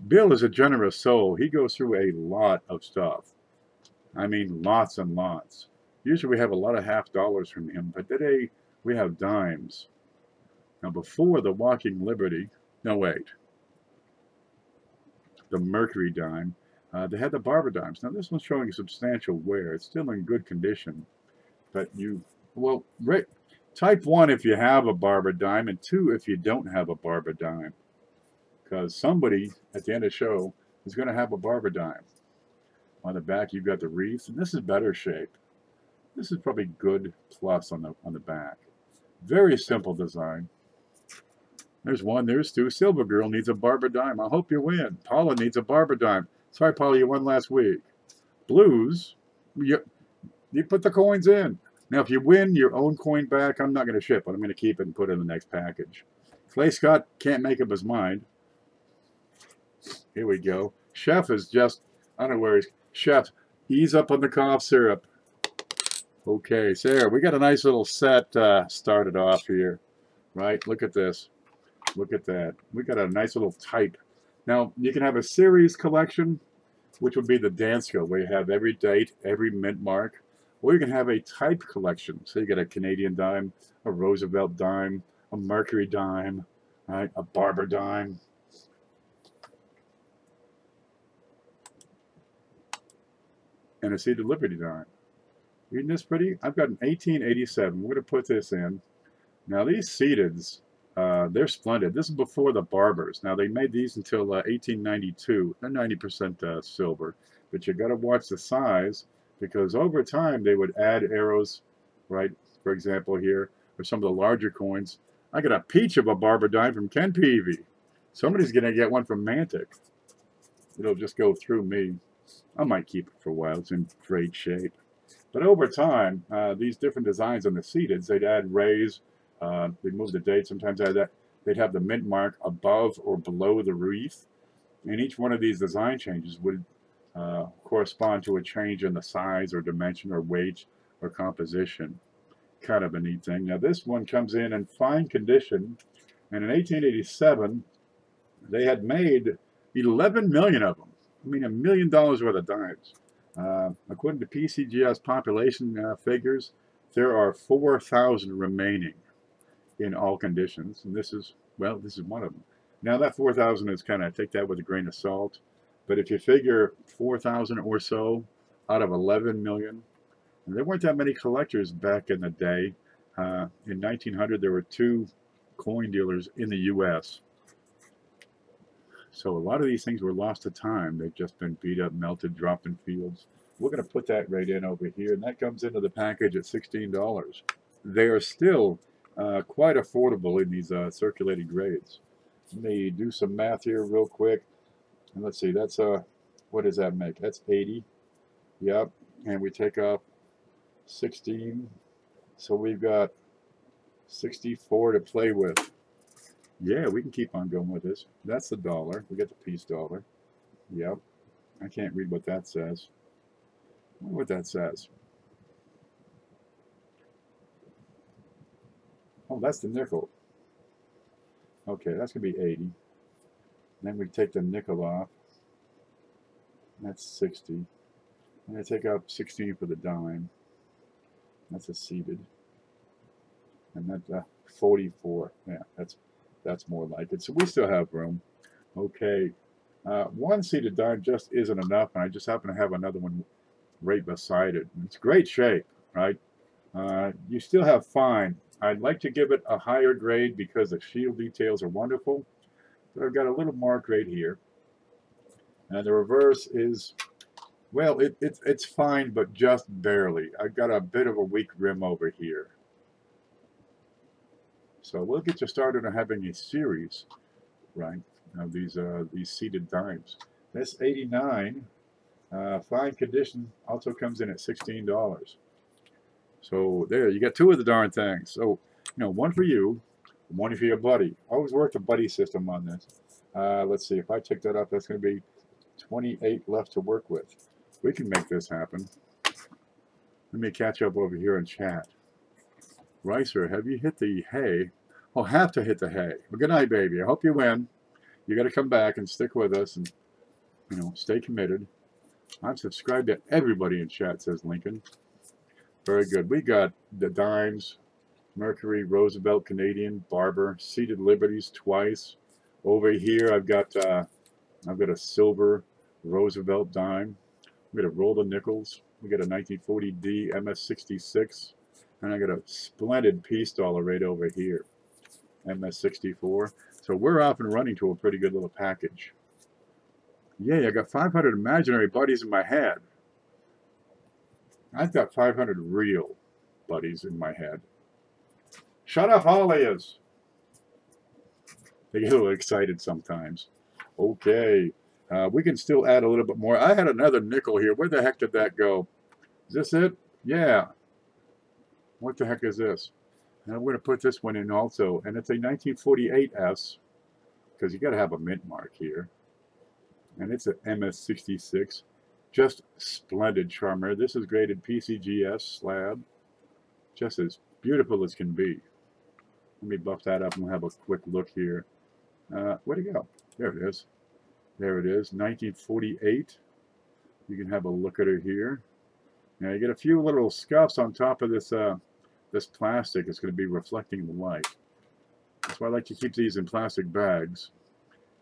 is a generous soul. He goes through a lot of stuff. I mean, lots and lots. Usually we have a lot of half dollars from him, but today we have dimes. Now, before the Walking Liberty, no, wait, the Mercury dime, they had the barber dimes. Now, this one's showing substantial wear. It's still in good condition, but type 1 if you have a barber dime, and 2 if you don't have a barber dime. Because somebody at the end of the show is going to have a barber dime. On the back, you've got the wreath, and this is better shape. This is probably good plus on the back. Very simple design. There's 1, there's 2. Silver Girl needs a barber dime. I hope you win. Paula needs a barber dime. Sorry, Paula, you won last week. Blues, you put the coins in. Now, if you win your own coin back, I'm not going to ship it. I'm going to keep it and put it in the next package. Clay Scott can't make up his mind. Here we go. Chef is just, I don't know where he's. Chef, ease up on the cough syrup. Okay, Sarah, we got a nice little set started off here. Right? Look at this. Look at that. We got a nice little type. Now, you can have a series collection, which would be the Danska, where you have every date, every mint mark. Or you can have a type collection. So you got a Canadian dime, a Roosevelt dime, a Mercury dime, right? A Barber dime. And a Seated Liberty dime. Isn't this pretty? I've got an 1887. We're going to put this in. Now, these Seateds, they're splendid. This is before the Barbers. Now, they made these until 1892. They're 90% silver. But you got to watch the size, because over time they would add arrows, right? For example, here, or some of the larger coins. I got a peach of a Barber dime from Ken Peavy. Somebody's going to get one from Mantic. It'll just go through me. I might keep it for a while. It's in great shape. But over time, these different designs on the Seateds, they'd add rays. They'd move the date. Sometimes they'd have the mint mark above or below the wreath. And each one of these design changes would correspond to a change in the size or dimension or weight or composition. Kind of a neat thing. Now, this one comes in fine condition. And in 1887, they had made 11 million of them. I mean, $1 million worth of dimes. According to PCGS population figures, there are 4,000 remaining in all conditions. And this is one of them. Now, that 4,000 is kind of, take that with a grain of salt. But if you figure 4,000 or so out of 11 million, and there weren't that many collectors back in the day. In 1900, there were 2 coin dealers in the U.S. So a lot of these things were lost to time. They've just been beat up, melted, dropped in fields. We're going to put that right in over here, and that comes into the package at $16. They are still quite affordable in these circulating grades. Let me do some math here real quick. And let's see, that's what does that make? That's 80. Yep. And we take off 16. So we've got 64 to play with. Yeah, we can keep on going with this. That's the dollar. We got the piece dollar. Yep. I can't read what that says. I wonder what that says. Oh, that's the nickel. Okay, that's going to be 80. Then we take the nickel off. That's 60. And I take out 16 for the dime. That's a seated. And that's 44. Yeah, that's more like it. So we still have room. Okay. One seated dime just isn't enough, and I just happen to have another one right beside it. It's great shape, right? You still have fine. I'd like to give it a higher grade because the shield details are wonderful. So I've got a little mark right here. And the reverse is, well, it's fine, but just barely. I've got a bit of a weak rim over here. So we'll get you started on having a series, right, of these seated dimes. This 89, fine condition, also comes in at $16. So there, you got two of the darn things. So, you know, one for you, one for your buddy. Always work the buddy system on this. Let's see, if I take that up, that's going to be 28 left to work with. We can make this happen. Let me catch up over here in chat. Ricer, have you hit the hay? Oh, have to hit the hay. Well, good night, baby. I hope you win. You got to come back and stick with us and, you know, stay committed. I'm subscribed to everybody in chat, says Lincoln. Very good. We got the dimes, Mercury, Roosevelt, Canadian, Barber, Seated Liberties twice. Over here, I've got a silver Roosevelt dime. We got a roll of nickels. We got a 1940D MS66. And I got a splendid piece dollar right over here, MS64. So we're off and running to a pretty good little package. Yay, I got 500 imaginary buddies in my head. I've got 500 real buddies in my head. Shut up, Hollies. They get a little excited sometimes. Okay, we can still add a little bit more. I had another nickel here. Where the heck did that go? Is this it? Yeah. What the heck is this? And I'm going to put this one in also. And it's a 1948S, because you got to have a mint mark here. And it's an MS66. Just splendid charmer. This is graded PCGS slab. Just as beautiful as can be. Let me buff that up and we'll have a quick look here. Where'd it go? There it is. There it is. 1948. You can have a look at her here. Now you get a few little scuffs on top of this this plastic. It's going to be reflecting the light. That's why I like to keep these in plastic bags.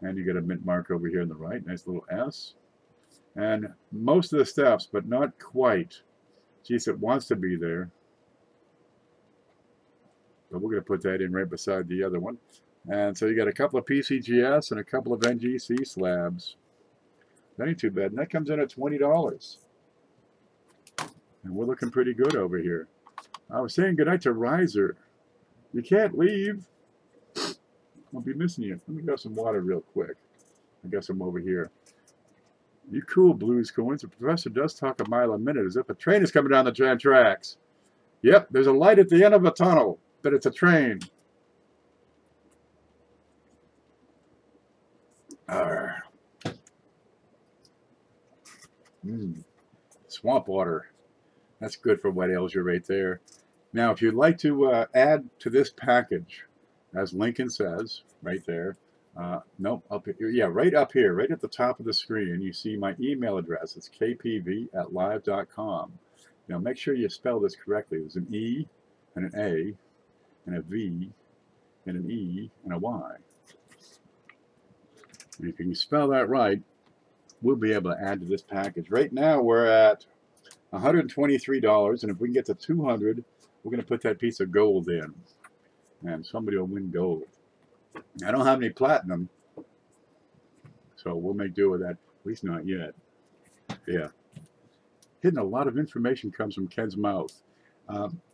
And you get a mint mark over here on the right. Nice little S. And most of the steps, but not quite. Geez, it wants to be there. But we're going to put that in right beside the other one. And so you got a couple of PCGS and a couple of NGC slabs. That ain't too bad. And that comes in at $20. And we're looking pretty good over here. I was saying goodnight to Riser. You can't leave. I'll be missing you. Let me grab some water real quick. I got some over here. You cool, Blues Coins. The professor does talk a mile a minute as if a train is coming down the tracks. Yep, there's a light at the end of a tunnel, but it's a train. Swamp water. That's good for wet ales right there. Now, if you'd like to add to this package, as Lincoln says, right there, nope, up here, yeah, right up here, right at the top of the screen, you see my email address. It's kpv@live.com. Now, make sure you spell this correctly. There's an E and an A and a V and an E and a Y. And if you can spell that right, we'll be able to add to this package. Right now, we're at $123, and if we can get to 200, we're going to put that piece of gold in, and somebody will win gold. I don't have any platinum, so we'll make do with that, at least not yet. Yeah. Hidden, a lot of information comes from Ken's mouth.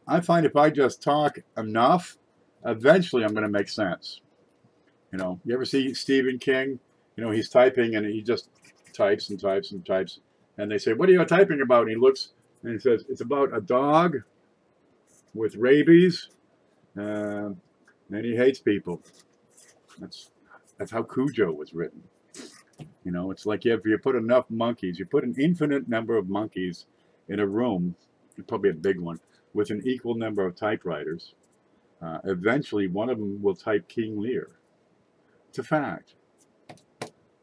I find if I just talk enough, eventually I'm going to make sense. You know, you ever see Stephen King? You know, he's typing and he just types and types and types. And they say, what are you typing about? And he looks and he says, it's about a dog with rabies Then he hates people. That's how Cujo was written. You know, it's like if you put enough monkeys, you put an infinite number of monkeys in a room, probably a big one, with an equal number of typewriters. Eventually, one of them will type King Lear. It's a fact,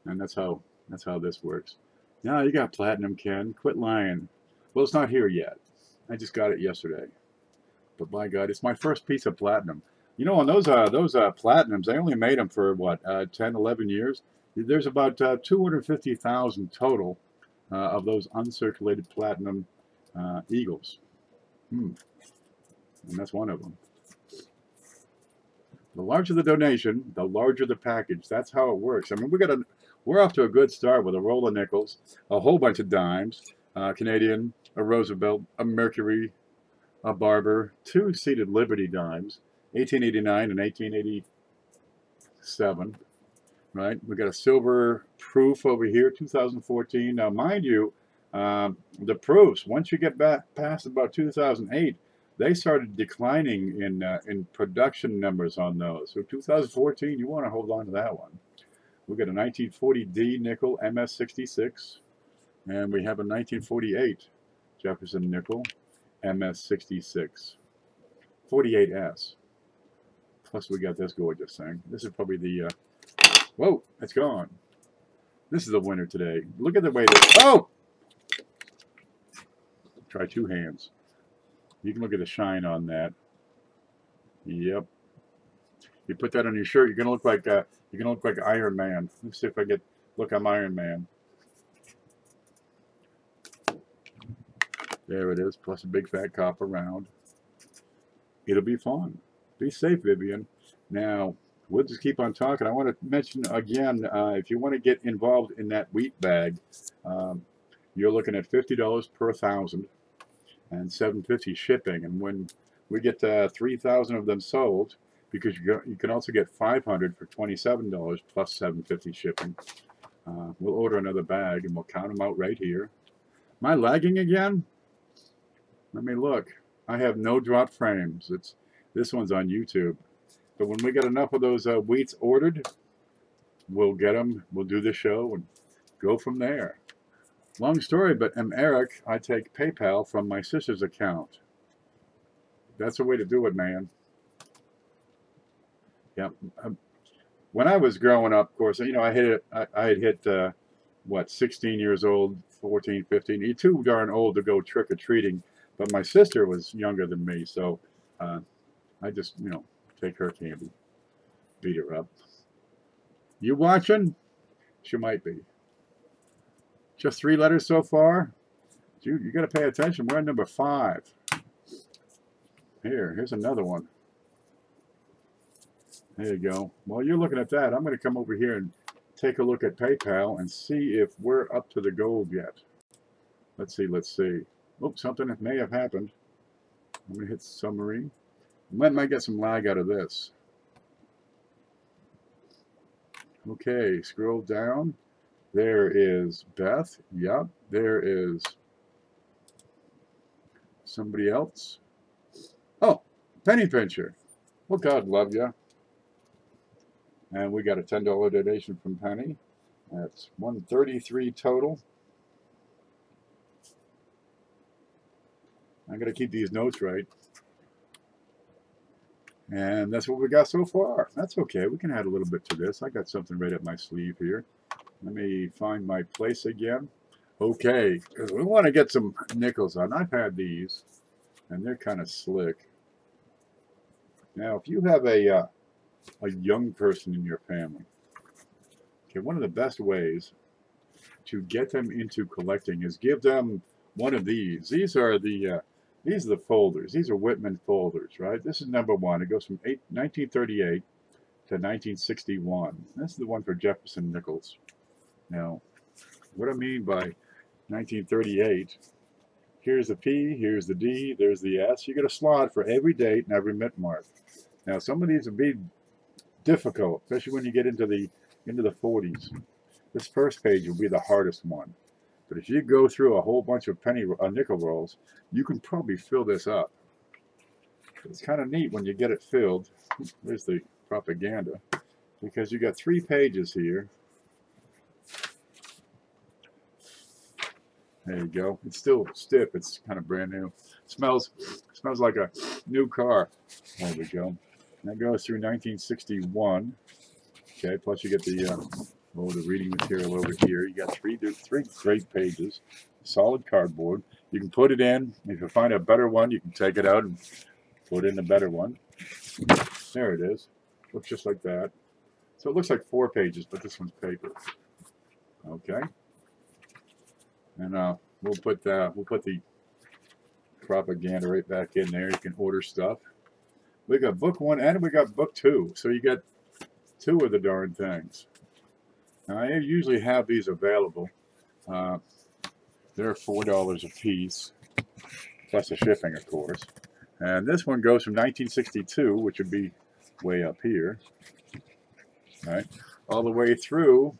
and that's how this works. Now you got platinum, Ken. Quit lying. Well, it's not here yet. I just got it yesterday. But by God, it's my first piece of platinum. You know, on those platinums, they only made them for what 10, 11 years. There's about 250,000 total of those uncirculated platinum eagles. And that's one of them. The larger the donation, the larger the package. That's how it works. I mean, we're off to a good start with a roll of nickels, a whole bunch of dimes, Canadian, a Roosevelt, a Mercury, a Barber, 2 seated Liberty dimes, 1889 and 1887. Right? We got a silver proof over here, 2014. Now, mind you, the proofs, once you get back past about 2008, they started declining in production numbers on those. So 2014, you want to hold on to that one. We got a 1940D nickel MS66, and we have a 1948 Jefferson nickel MS66, 48S. Plus, we got this gorgeous thing. This is probably the whoa, it's gone. This is the winner today. Look at the way this. Oh! Try 2 hands. You can look at the shine on that. Yep. You put that on your shirt, you're gonna look like Iron Man. Let's see if I look. I'm Iron Man. There it is. Plus a big fat copper round. It'll be fun. Be safe, Vivian. Now, we'll just keep on talking. I want to mention again, if you want to get involved in that wheat bag, you're looking at $50 per 1,000 and $7.50 shipping. And when we get 3,000 of them sold, because you can also get 500 for $27 plus $7.50 shipping. We'll order another bag and we'll count them out right here. Am I lagging again? Let me look. I have no drop frames. This one's on YouTube. But when we get enough of those wheats ordered, we'll get them. We'll do the show and go from there. Long story, but I'm Eric. I take PayPal from my sister's account. That's the way to do it, man. Yeah. When I was growing up, of course, you know, I had hit what, 16 years old, 14, 15. You're too darn old to go trick-or-treating. But my sister was younger than me, so I just, you know, take her candy, beat her up. You watching? She might be. Just 3 letters so far? Dude, you got to pay attention. We're on number 5. Here's another one. There you go. While you're looking at that, I'm going to come over here and take a look at PayPal and see if we're up to the gold yet. Let's see. Oh, something may have happened. I'm going to hit summary. Might get some lag out of this. Okay, scroll down. There is Beth. Yep, there is somebody else. Oh, Penny Pincher. Well, God love you. And we got a $10 donation from Penny. That's $133 total. I'm going to keep these notes right. And that's what we got so far. That's okay. We can add a little bit to this. I got something right up my sleeve here. Let me find my place again. Okay, because we want to get some nickels on. I've had these, and they're kind of slick. Now, if you have a young person in your family, okay, one of the best ways to get them into collecting is give them one of these. These are the folders. These are Whitman folders, right? This is number 1. It goes from 1938 to 1961. This is the one for Jefferson nickels. Now, what I mean by 1938, here's the P, here's the D, there's the S. You get a slot for every date and every mint mark. Now, some of these will be difficult, especially when you get into the 40s. This first page will be the hardest one. But if you go through a whole bunch of nickel rolls, you can probably fill this up. It's kind of neat when you get it filled. There's the propaganda, because you got 3 pages here. There you go. It's still stiff. It's kind of brand new. Smells like a new car. There we go. That goes through 1961. Okay, plus you get the the reading material over here. You got three great pages. Solid cardboard. You can put it in. If you find a better one, you can take it out and put in the better one. There it is. Looks just like that. So it looks like 4 pages, but this one's paper. Okay. And we'll put the propaganda right back in there. You can order stuff. We got book 1 and we got book 2. So you got 2 of the darn things. Now I usually have these available. They're $4 a piece, plus the shipping, of course. And this one goes from 1962, which would be way up here, right, all the way through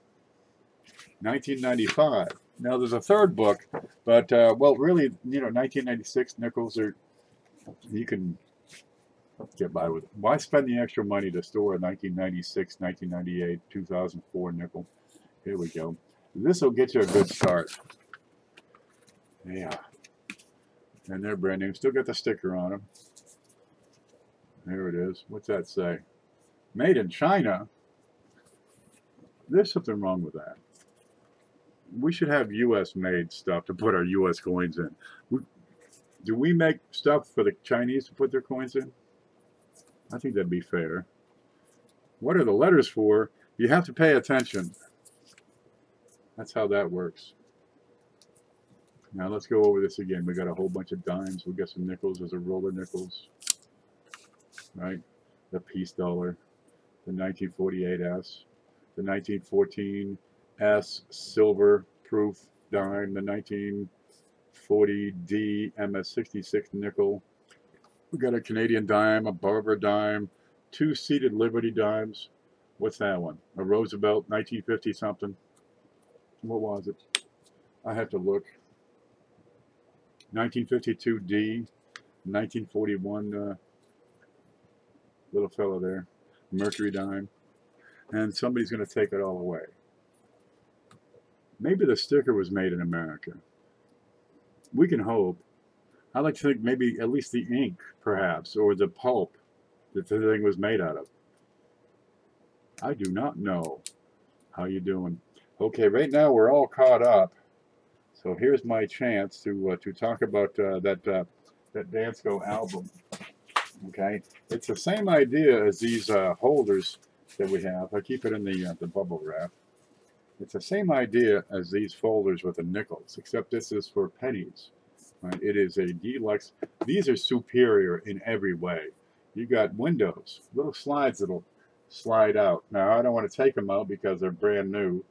1995. Now there's a third book, but well, really, 1996 nickels are, you can get by with it. Why spend the extra money to store a 1996, 1998, 2004 nickel? Here we go. This will get you a good start. Yeah. And they're brand new. Still got the sticker on them. There it is. What's that say? Made in China? There's something wrong with that. We should have U.S. made stuff to put our U.S. coins in. Do we make stuff for the Chinese to put their coins in? I think that'd be fair. What are the letters for? You have to pay attention. That's how that works. Now let's go over this again. We got a whole bunch of dimes. We got some nickels. There's a roller nickels, right? The peace dollar, the 1948S, the 1914S silver proof dime, the 1940D MS66 nickel. We got a Canadian dime, a Barbara dime, 2 seated Liberty dimes. What's that one? A Roosevelt, 1950 something. What was it? I have to look. 1952D, 1941 little fella there, Mercury dime, and somebody's going to take it all away. Maybe the sticker was made in America. We can hope. I like to think maybe at least the ink, perhaps, or the pulp that the thing was made out of. I do not know. How you doing? Okay, right now we're all caught up. So here's my chance to talk about that Dansko album. Okay, it's the same idea as these holders that we have. I keep it in the bubble wrap. It's the same idea as these folders with the nickels, except this is for pennies. Right? It is a deluxe. These are superior in every way. You got windows, little slides that'll slide out. Now I don't want to take them out because they're brand new,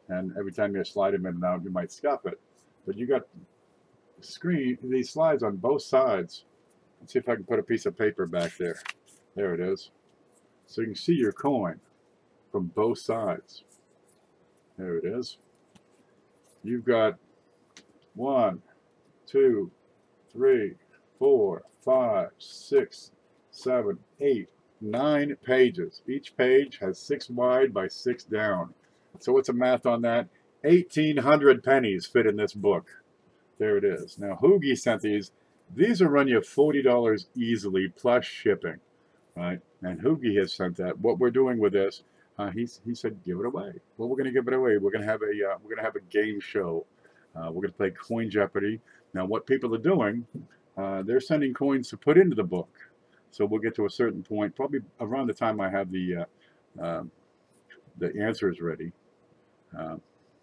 and every time you slide them in and out, you might scuff it. But you got these slides on both sides. Let's see if I can put a piece of paper back there. There it is. So you can see your coin from both sides. There it is. You've got 1, 2, 3, 4, 5, 6, 7, 8, 9 pages. Each page has 6 wide by 6 down. So what's the math on that? 1,800 pennies fit in this book. There it is. Now, Hoogie sent these. These will run you $40 easily, plus shipping, right? And Hoogie has sent that. What we're doing with this, he said, give it away. Well, we're going to give it away. We're going to have a game show. We're going to play Coin Jeopardy. Now, what people are doing, they're sending coins to put into the book. So we'll get to a certain point, probably around the time I have the answers ready.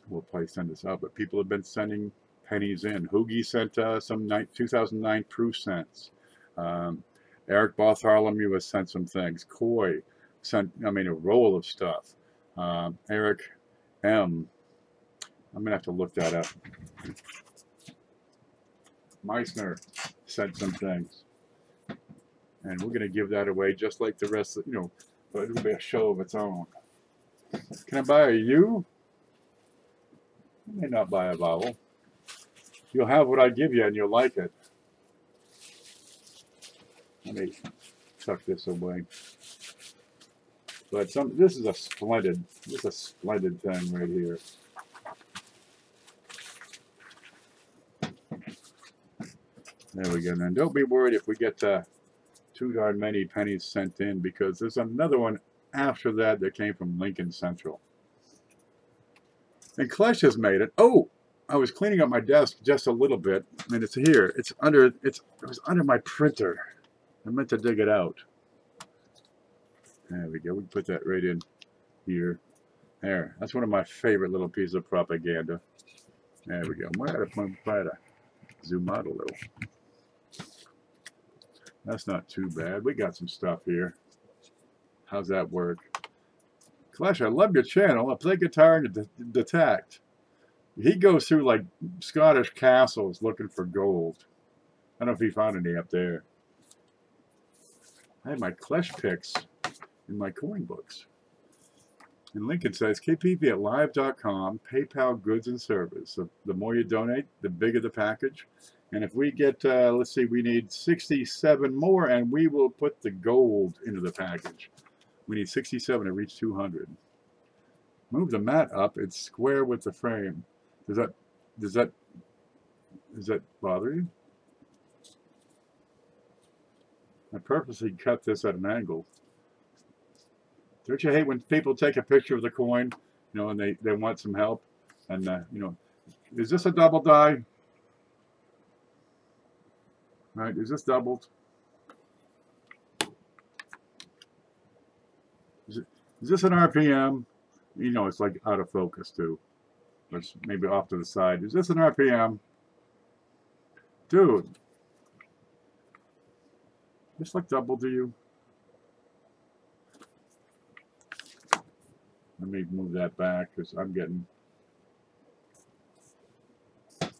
We'll probably send this out, but people have been sending pennies in. Hoogie sent some 2009 proof cents. Eric Bartholomew has sent some things. Coy sent, a roll of stuff. Eric M. I'm gonna have to look that up. Meissner sent some things, and we're gonna give that away just like the rest of, but it'll be a show of its own. Can I buy a U? You may not buy a vowel. You'll have what I give you and you'll like it. Let me tuck this away. But this is a splendid thing right here. There we go. Now don't be worried if we get too darn many pennies sent in, because there's another one after that came from Lincoln Central. And Klesh has made it. Oh, I was cleaning up my desk just a little bit, and it's here. It was under my printer. I meant to dig it out. There we go. We can put that right in here. There. That's one of my favorite little pieces of propaganda. There we go. Might have to zoom out a little. That's not too bad. We got some stuff here. How's that work? Clash, I love your channel. I play guitar and detect. He goes through like Scottish castles looking for gold. I don't know if he found any up there. I had my Clash picks in my coin books. And Lincoln says, KPP at live.com, PayPal goods and service. So the more you donate, the bigger the package. And if we get, let's see, we need 67 more, and we will put the gold into the package. We need 67 to reach 200. Move the mat up. It's square with the frame. Does that bother you? I purposely cut this at an angle. Don't you hate when people take a picture of the coin, you know, and they want some help? And, you know, is this a double die? Right, is this doubled? Is this an RPM? You know, it's like out of focus too. It's maybe off to the side. Is this an RPM? Dude. This look doubled to you? Let me move that back because I'm getting...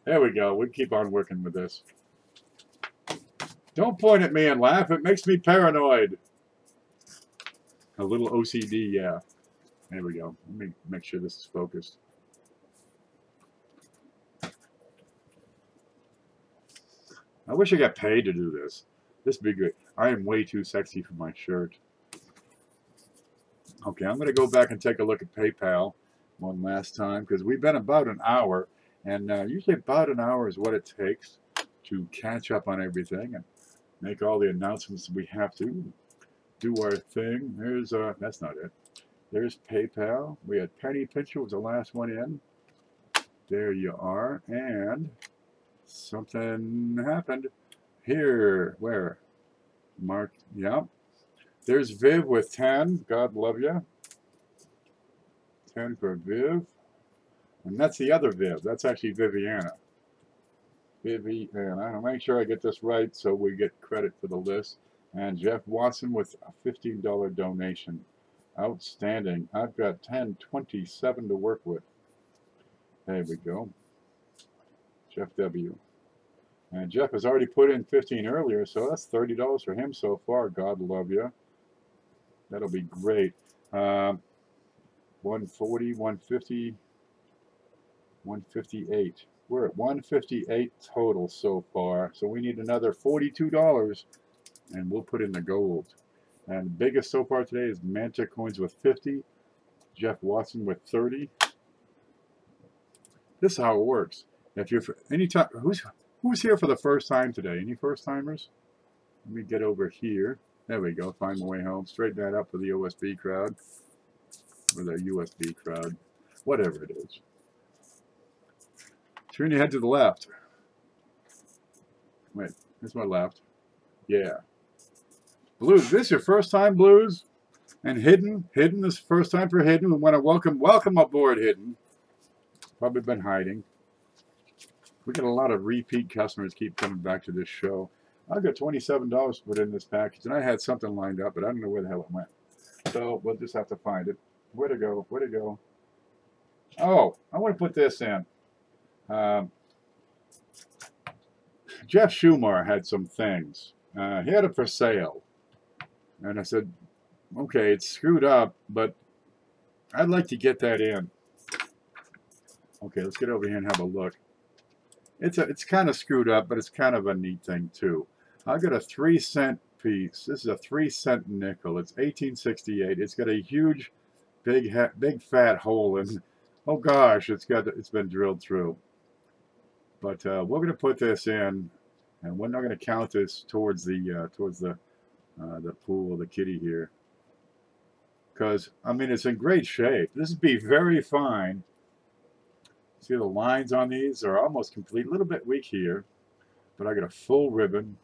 There we go. We keep on working with this. Don't point at me and laugh. It makes me paranoid. A little OCD, yeah. There we go. Let me make sure this is focused. I wish I got paid to do this. This would be good. I am way too sexy for my shirt. Okay, I'm going to go back and take a look at PayPal one last time, because we've been about an hour, and usually about an hour is what it takes to catch up on everything and make all the announcements we have to. Do our thing. There's that's not it. There's PayPal. We had Penny Pincher was the last one in. There you are. And something happened here. Where? Mark. Yeah. There's Viv with 10. God love you. 10 for Viv. And that's the other Viv. That's actually Viviana. Viviana. I'll make sure I get this right so we get credit for the list. And Jeff Watson with a $15 donation. Outstanding. I've got 1027 to work with. There we go. Jeff W. And Jeff has already put in 15 earlier, so that's $30 for him so far. God love you. That'll be great. 140, 150, 158. We're at 158 total so far. So we need another $42, and we'll put in the gold. And the biggest so far today is Manta Coins with 50. Jeff Watson with 30. This is how it works. If you're anytime, who's here for the first time today? Any first timers? Let me get over here. There we go. Find my way home. Straighten that up for the OSB crowd. Or the USB crowd. Whatever it is. Turn your head to the left. Wait, here's my left. Yeah. Blues, this your first time, Blues? And Hidden this is first time for Hidden. We want to welcome aboard, Hidden. Probably been hiding. We got a lot of repeat customers keep coming back to this show. I've got $27 to put in this package, and I had something lined up, but I don't know where the hell it went. So we'll just have to find it. Where'd it go? Where'd it go? Oh, I want to put this in. Jeff Schumer had some things. He had it for sale. And I said, okay, it's screwed up, but I'd like to get that in. Okay, let's get over here and have a look. It's kind of screwed up, but it's kind of a neat thing too. I got a 3-cent piece. This is a 3-cent nickel. It's 1868. It's got a huge, big fat hole in. Oh gosh, it's been drilled through. But we're going to put this in, and we're not going to count this towards the pool, the kitty here, because I mean it's in great shape. This would be very fine. See the lines on these are almost complete. A little bit weak here, but I got a full ribbon,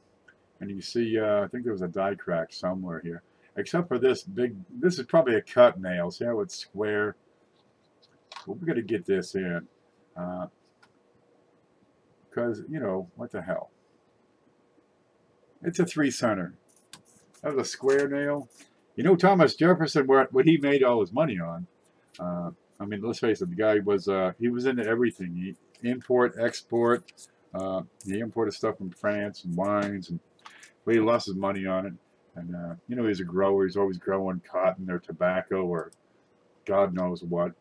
and you see I think there was a die crack somewhere here, except for this big. This is probably a cut nail. See how it's square? Well, we're going to get this in, because you know what the hell. It's a 3-center. That was a square nail. You know, Thomas Jefferson, what he made all his money on. I mean, let's face it, the guy was he was into everything. He import, export. He imported stuff from France and wines, and well, he lost his money on it. And you know, he's a grower. He's always growing cotton or tobacco or God knows what.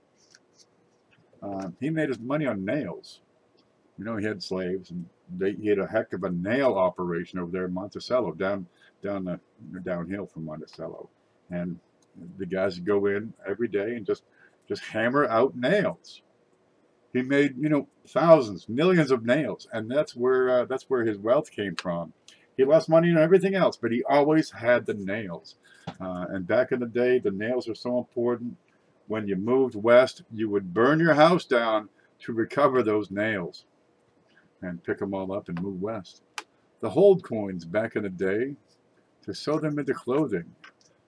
He made his money on nails. You know, he had slaves, and he had a heck of a nail operation over there in Monticello, downhill from Monticello, and the guys would go in every day and just hammer out nails. He made, you know, thousands, millions of nails, and that's where his wealth came from. He lost money on everything else, but he always had the nails. And back in the day, the nails are so important. When you moved west, you would burn your house down to recover those nails and pick them all up and move west. The hold coins back in the day, to sew them into clothing.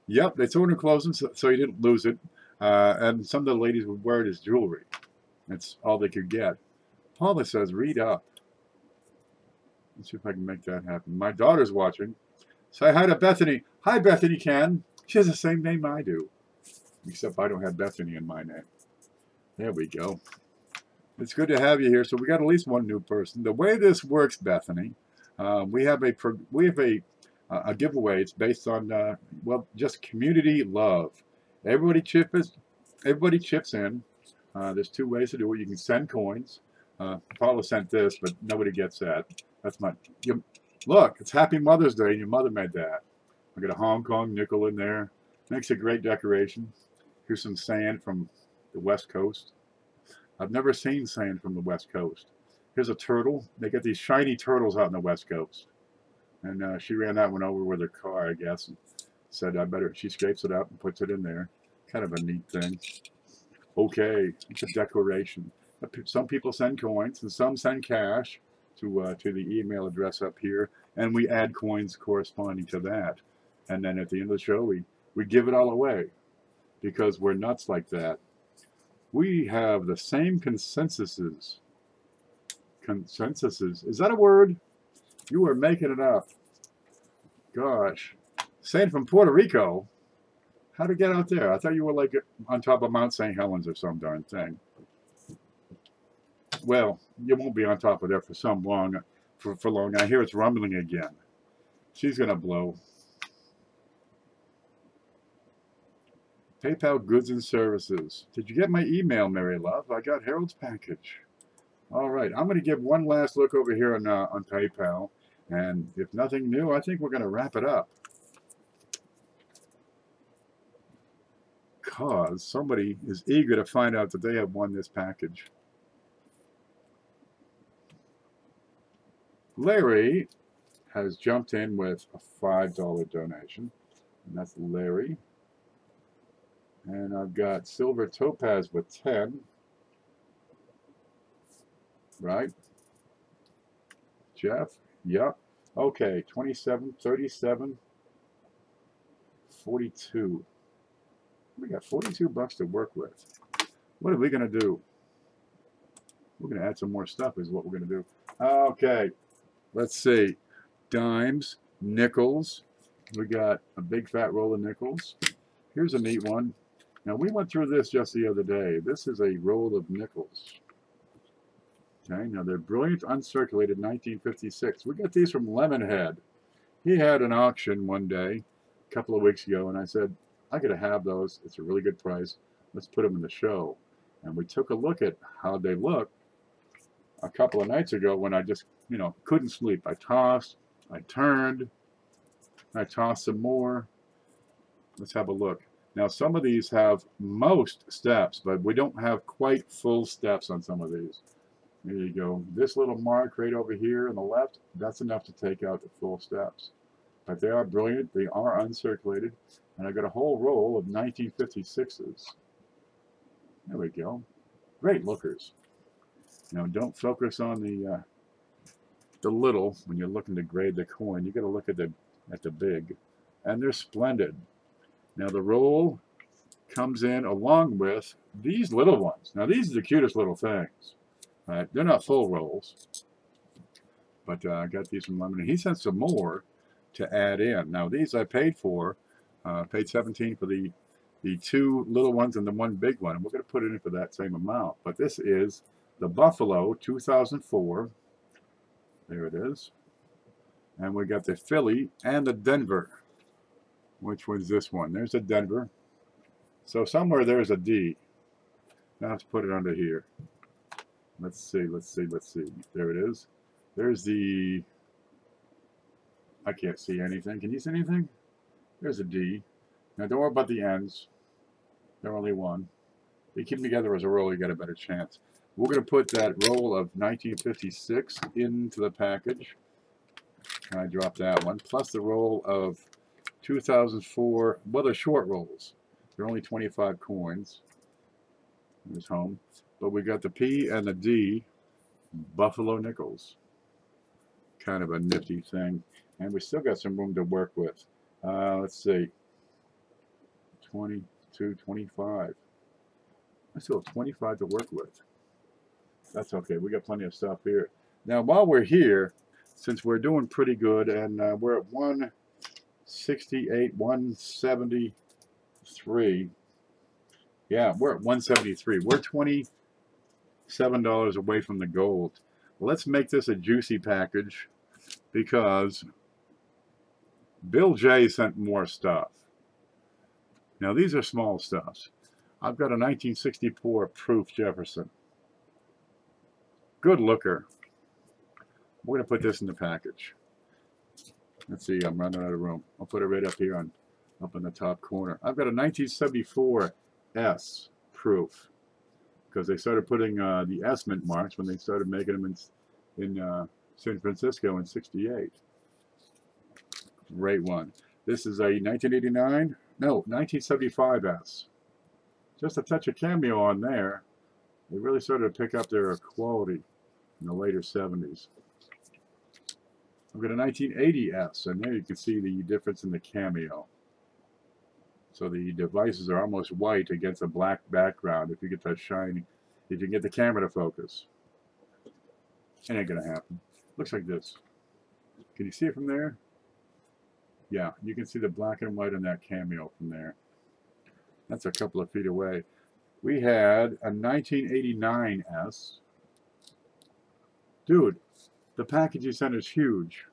Yep, they sew into clothing so you didn't lose it. And some of the ladies would wear it as jewelry. That's all they could get. Paula says, read up. Let's see if I can make that happen. My daughter's watching. Say hi to Bethany. Hi, Bethany Ken. She has the same name I do, except I don't have Bethany in my name. There we go. It's good to have you here. So we got at least one new person. The way this works, Bethany, we have a giveaway. It's based on well, just community love. Everybody chips in. There's 2 ways to do it. You can send coins. Paula sent this, but nobody gets that. That's my look. It's Happy Mother's Day, and your mother made that. I got a Hong Kong nickel in there. Makes a great decoration. Here's some sand from the West Coast. I've never seen sand from the West Coast. Here's a turtle. They get these shiny turtles out in the West Coast. And she ran that one over with her car, I guess, and said, she scrapes it up and puts it in there. Kind of a neat thing. Okay, it's a decoration. Some people send coins, and some send cash to the email address up here, and we add coins corresponding to that. And then at the end of the show, we give it all away, because we're nuts like that. We have the same consensuses. Consensuses. Is that a word? You were making it up. Gosh. Saying from Puerto Rico. How to get out there? I thought you were like on top of Mount St. Helens or some darn thing. Well, you won't be on top of there for for long. I hear it's rumbling again. She's going to blow. PayPal goods and services. Did you get my email, Mary Love? I got Harold's package. All right, I'm going to give one last look over here on PayPal, and if nothing new, I think we're going to wrap it up. Because somebody is eager to find out that they have won this package. Larry has jumped in with a $5 donation, and that's Larry. And I've got Silver Topaz with 10. Right? Jeff? Yep. Okay, 27, 37, 42. We got 42 bucks to work with. What are we going to do? We're going to add some more stuff is what we're going to do. Okay, let's see. Dimes, nickels. We got a big fat roll of nickels. Here's a neat one. Now, we went through this just the other day. This is a roll of nickels. Okay, now they're brilliant uncirculated 1956. We got these from Lemonhead. He had an auction one day, a couple of weeks ago, and I said, I got to have those. It's a really good price. Let's put them in the show. And we took a look at how they look a couple of nights ago when I just, couldn't sleep. I tossed, I turned. I toss some more. Let's have a look. Now, some of these have most steps, but we don't have quite full steps on some of these. There you go. This little mark right over here on the left, that's enough to take out the full steps. But they are brilliant. They are uncirculated. And I got a whole roll of 1956s. There we go. Great lookers. Now, don't focus on the little when you're looking to grade the coin. You got to look at the big, and they're splendid. Now the roll comes in along with these little ones. Now these are the cutest little things. They're not full rolls, but I got these from Lemon. He sent some more to add in. Now these I paid for. Paid $17 for the two little ones and the one big one. And we're going to put it in for that same amount. But this is the Buffalo 2004. There it is. And we got the Philly and the Denver. Which one's this one? There's a Denver. So somewhere there's a D. Now let's put it under here. Let's see. There it is. There's the... I can't see anything. Can you see anything? There's a D. Now don't worry about the ends. They're only one. If you keep them together as a roll, you got a better chance. We're going to put that roll of 1956 into the package. I dropped that one. Plus the roll of 2004, well, they're short rolls. They're only 25 coins. There's home. But we got the P and the D Buffalo nickels. Kind of a nifty thing. And we still got some room to work with. Let's see. 22, 25. I still have 25 to work with. That's okay. We got plenty of stuff here. Now, while we're here, since we're doing pretty good, and we're at 168, 173. Yeah, we're at 173. We're $27 away from the gold. Well, let's make this a juicy package because Bill J sent more stuff. Now, these are small stuffs. I've got a 1964 proof Jefferson. Good looker. We're going to put this in the package. Let's see, I'm running out of room. I'll put it right up here up in the top corner. I've got a 1974 S proof because they started putting the S mint marks when they started making them in San Francisco in '68. Great one. This is a 1989, no, 1975 S. Just a touch of cameo on there. They really started to pick up their quality in the later 70s. I've got a 1980 S, and there you can see the difference in the cameo. So the devices are almost white against a black background if you get that shiny, if you get the camera to focus. It ain't gonna happen. Looks like this. Can you see it from there? Yeah, you can see the black and white on that cameo from there. That's a couple of feet away. We had a 1989 S. Dude, the package you sent is huge.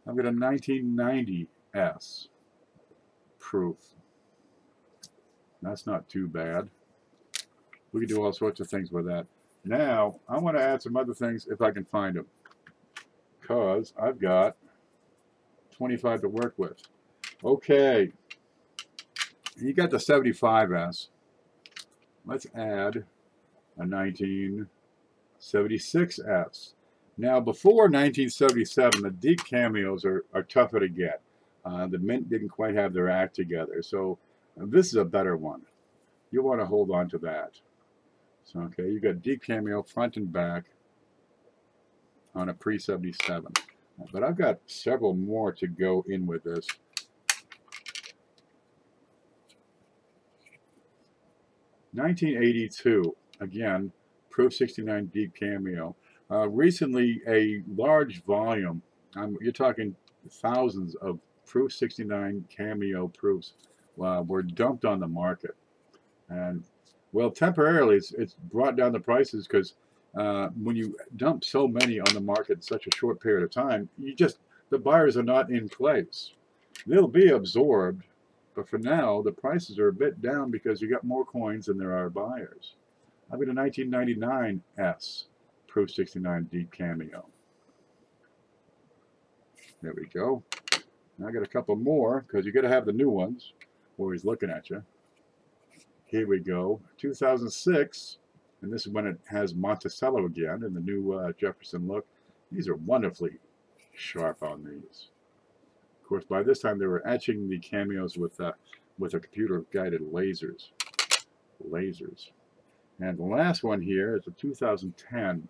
I've got a 1990 S proof. That's not too bad. We can do all sorts of things with that. Now, I want to add some other things if I can find them. Because I've got 25 to work with. Okay. You got the 75S. Let's add a 1976S. Now, before 1977, the deep cameos are tougher to get. The mint didn't quite have their act together. So this is a better one. You want to hold on to that. So, okay, you got deep cameo front and back on a pre-77. But I've got several more to go in with this. (1982), again, Proof 69 deep cameo. Recently, a large volume, you're talking thousands of Proof 69 cameo proofs were dumped on the market. And, well, temporarily, it's brought down the prices because when you dump so many on the market in such a short period of time, the buyers are not in place. They'll be absorbed, but for now, the prices are a bit down because you got more coins than there are buyers. I've got a 1999 S Proof 69 deep cameo. There we go. Now I got a couple more because you got to have the new ones, or he's looking at you. Here we go. 2006, and this is when it has Monticello again in the new Jefferson look. These are wonderfully sharp on these. Of course, by this time they were etching the cameos with a computer-guided lasers. And the last one here is a 2010.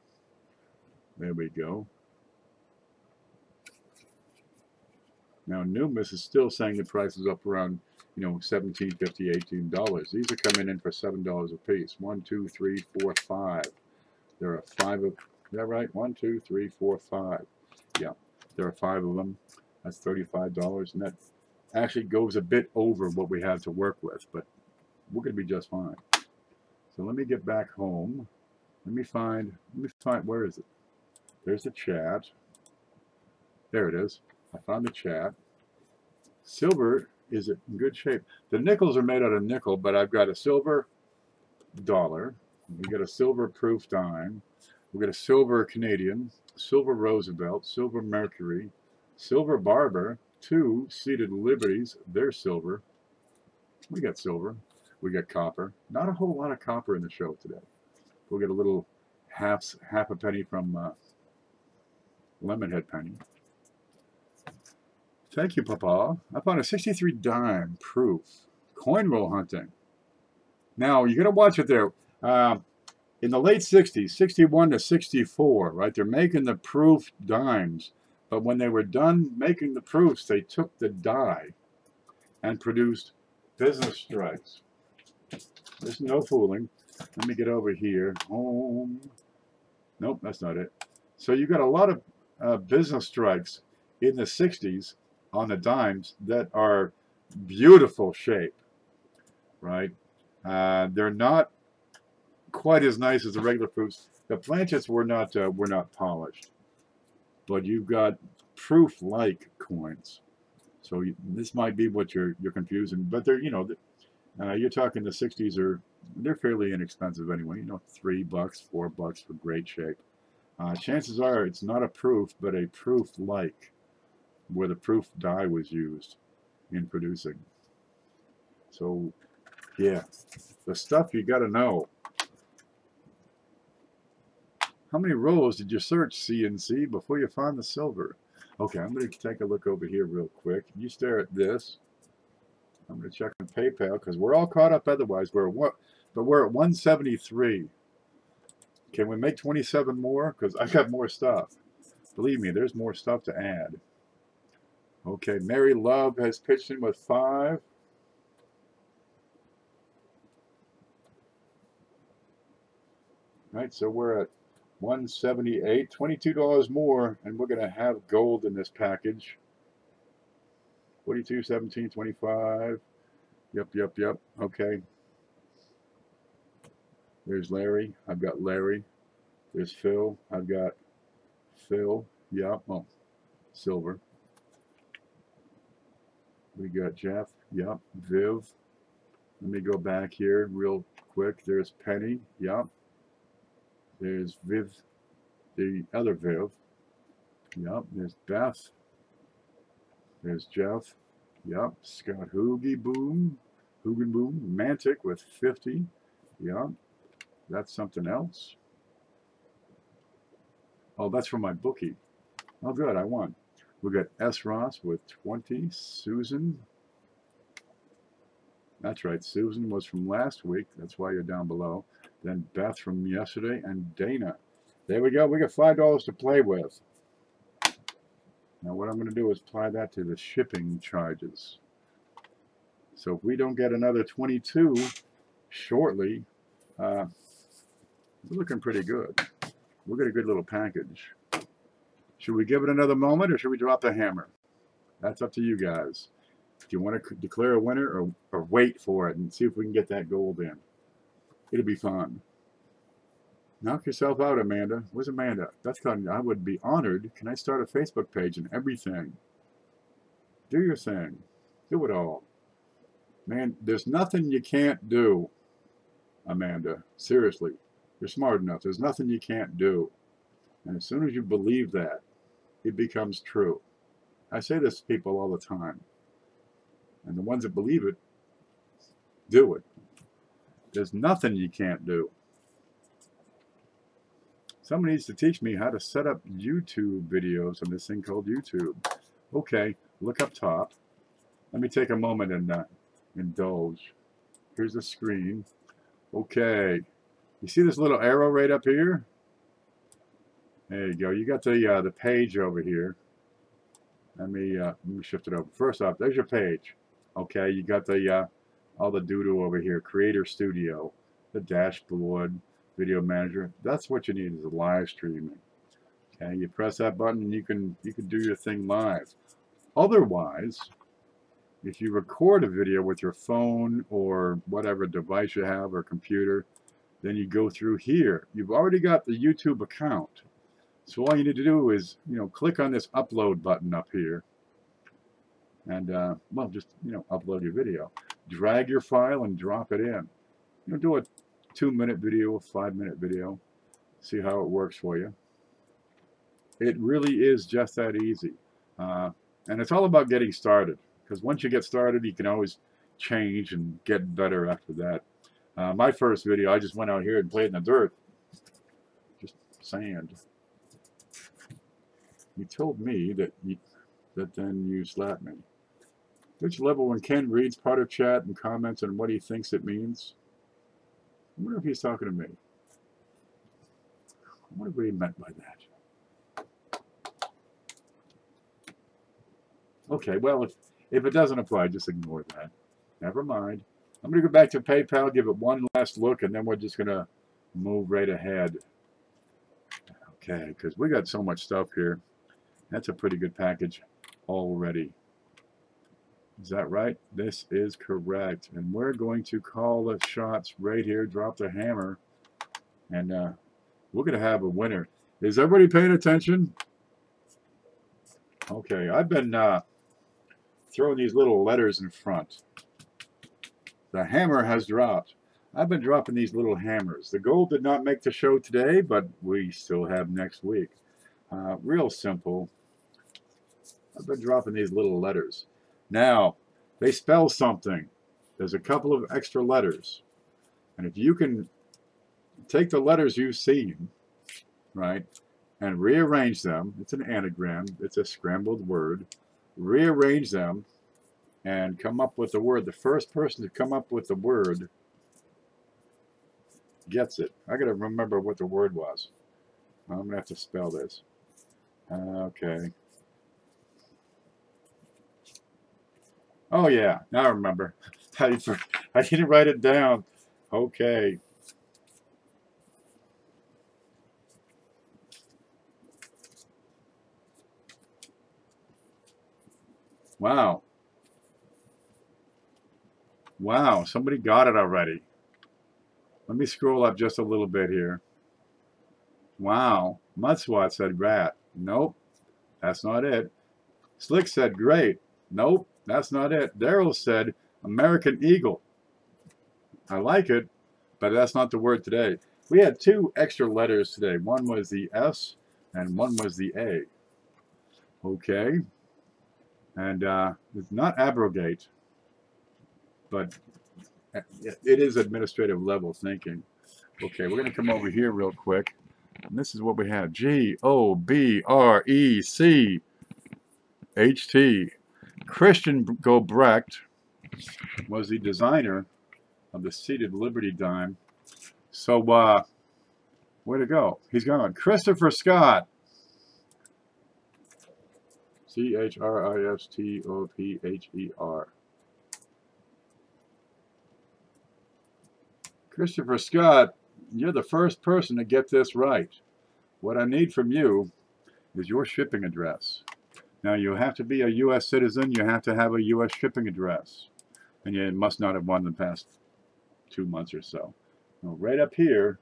There we go. Now Numis is still saying the price is up around, you know, $17.50, $18. These are coming in for $7 a piece. 1, 2, 3, 4, 5. There are 5 of. Is that right? 1, 2, 3, 4, 5. Yeah, there are 5 of them. That's $35, and that actually goes a bit over what we have to work with, but we're going to be just fine. So let me get back home. Let me find, where is it? There's the chat. There it is. I found the chat. Silver is in good shape. The nickels are made out of nickel, but I've got a silver dollar. We got a silver proof dime. We got a silver Canadian, silver Roosevelt, silver Mercury, silver Barber, 2 seated Liberties. They're silver. We got silver. We got copper. Not a whole lot of copper in the show today. We'll get a little half a penny from Lemonhead Penny. Thank you, Papa. I found a 63 dime proof. Coin roll hunting. Now, you got to watch it there. In the late 60s, 61 to 64, right, they're making the proof dimes. But when they were done making the proofs, they took the die and produced business strikes. There's no fooling. Let me get over here. Home. Nope, that's not it. So you got a lot of business strikes in the 60s on the dimes that are beautiful shape, right? They're not quite as nice as the regular proofs. The planchets were not polished, but you've got proof-like coins. So this might be what you're confusing, but they're, you know, you're talking the 60s they're fairly inexpensive anyway. You know, $3, $4 for great shape. Chances are it's not a proof, but a proof-like, where the proof die was used in producing. So, yeah, the stuff you got to know. How many rows did you search, CNC, before you found the silver? Okay, I'm going to take a look over here real quick. You stare at this. I'm going to check on PayPal because we're all caught up otherwise. But we're at 173. Can we make 27 more? Because I got more stuff. Believe me, there's more stuff to add. Okay, Mary Love has pitched in with 5. All right, so we're at 178, $22 more, and we're going to have gold in this package. 42, 17, 25. Yep. Okay. There's Larry. I've got Larry. There's Phil. I've got Phil. Yep. Oh, silver. We got Jeff. Yep. Viv. Let me go back here real quick. There's Penny. Yep. There's Viv. The other Viv. Yep. There's Beth. There's Jeff. Yep. Scott Hoogie Boom. Mantic with 50. Yep. That's something else. Oh, that's from my bookie. Oh, good. I won. We got S. Ross with 20. Susan. That's right. Susan was from last week. That's why you're down below. Then Beth from yesterday and Dana. There we go. We got $5 to play with. Now what I'm going to do is apply that to the shipping charges. So if we don't get another 22 shortly, we're looking pretty good. We'll get a good little package. Should we give it another moment or should we drop the hammer? That's up to you guys. Do you want to declare a winner or wait for it and see if we can get that gold in? It'll be fun. Knock yourself out, Amanda. Where's Amanda? That's kind of, I would be honored. Can I start a Facebook page and everything? Do your thing. Do it all. Man, there's nothing you can't do, Amanda. Seriously. You're smart enough. There's nothing you can't do. And as soon as you believe that, it becomes true. I say this to people all the time. And the ones that believe it, do it. There's nothing you can't do. Somebody needs to teach me how to set up YouTube videos on this thing called YouTube. Okay, look up top. Let me take a moment and indulge. Here's the screen. Okay. You see this little arrow right up here? There you go. You got the page over here. Let me shift it over. First off, there's your page. Okay, you got the all the doo-doo over here. Creator Studio, the dashboard, video manager. That's what you need is a live streaming. Okay, you press that button and you can do your thing live. Otherwise, if you record a video with your phone or whatever device you have or computer, then you go through here. You've already got the YouTube account. So all you need to do is, click on this upload button up here. And, well, just, upload your video. Drag your file and drop it in. Do a 2-minute video, a 5-minute video. See how it works for you. It really is just that easy. And it's all about getting started. Because once you get started, you can always change and get better after that. My first video, I just went out here and played in the dirt. Just sand. You told me that then you slapped me. Which level when Ken reads part of chat and comments on what he thinks it means? I wonder if he's talking to me. I wonder what he meant by that. Okay, well, if it doesn't apply, just ignore that. Never mind. I'm going to go back to PayPal, give it one last look, and then we're just going to move right ahead. Okay, because we got so much stuff here. That's a pretty good package already. Is that right? This is correct. And we're going to call the shots right here, drop the hammer, and we're going to have a winner. Is everybody paying attention? Okay, I've been throwing these little letters in front. The hammer has dropped. I've been dropping these little hammers. The gold did not make the show today, but we still have next week. Real simple. I've been dropping these little letters. Now, they spell something. There's a couple of extra letters. And if you can take the letters you've seen, right, and rearrange them, it's an anagram, it's a scrambled word, rearrange them and come up with the word. The first person to come up with the word gets it. I got to remember what the word was. I'm going to have to spell this. Okay. Oh, yeah. Now I remember. I didn't write it down. Okay. Wow. Wow. Somebody got it already. Let me scroll up just a little bit here. Wow. Mudswat said rat. Nope. That's not it. Slick said great. Nope. That's not it. Daryl said American Eagle. I like it, but that's not the word today. We had 2 extra letters today. One was the S and one was the A. Okay. And it's not abrogate, but it is administrative level thinking. Okay, we're going to come over here real quick. And this is what we have. G-O-B-R-E-C-H-T. Christian Gobrecht was the designer of the seated Liberty dime. So, way to go. He's gone. Christopher Scott. C-H-R-I-S-T-O-P-H-E-R. Christopher Scott, you're the first person to get this right. What I need from you is your shipping address. Now, you have to be a U.S. citizen. You have to have a U.S. shipping address. And you must not have won in the past 2 months or so. Now, right up here,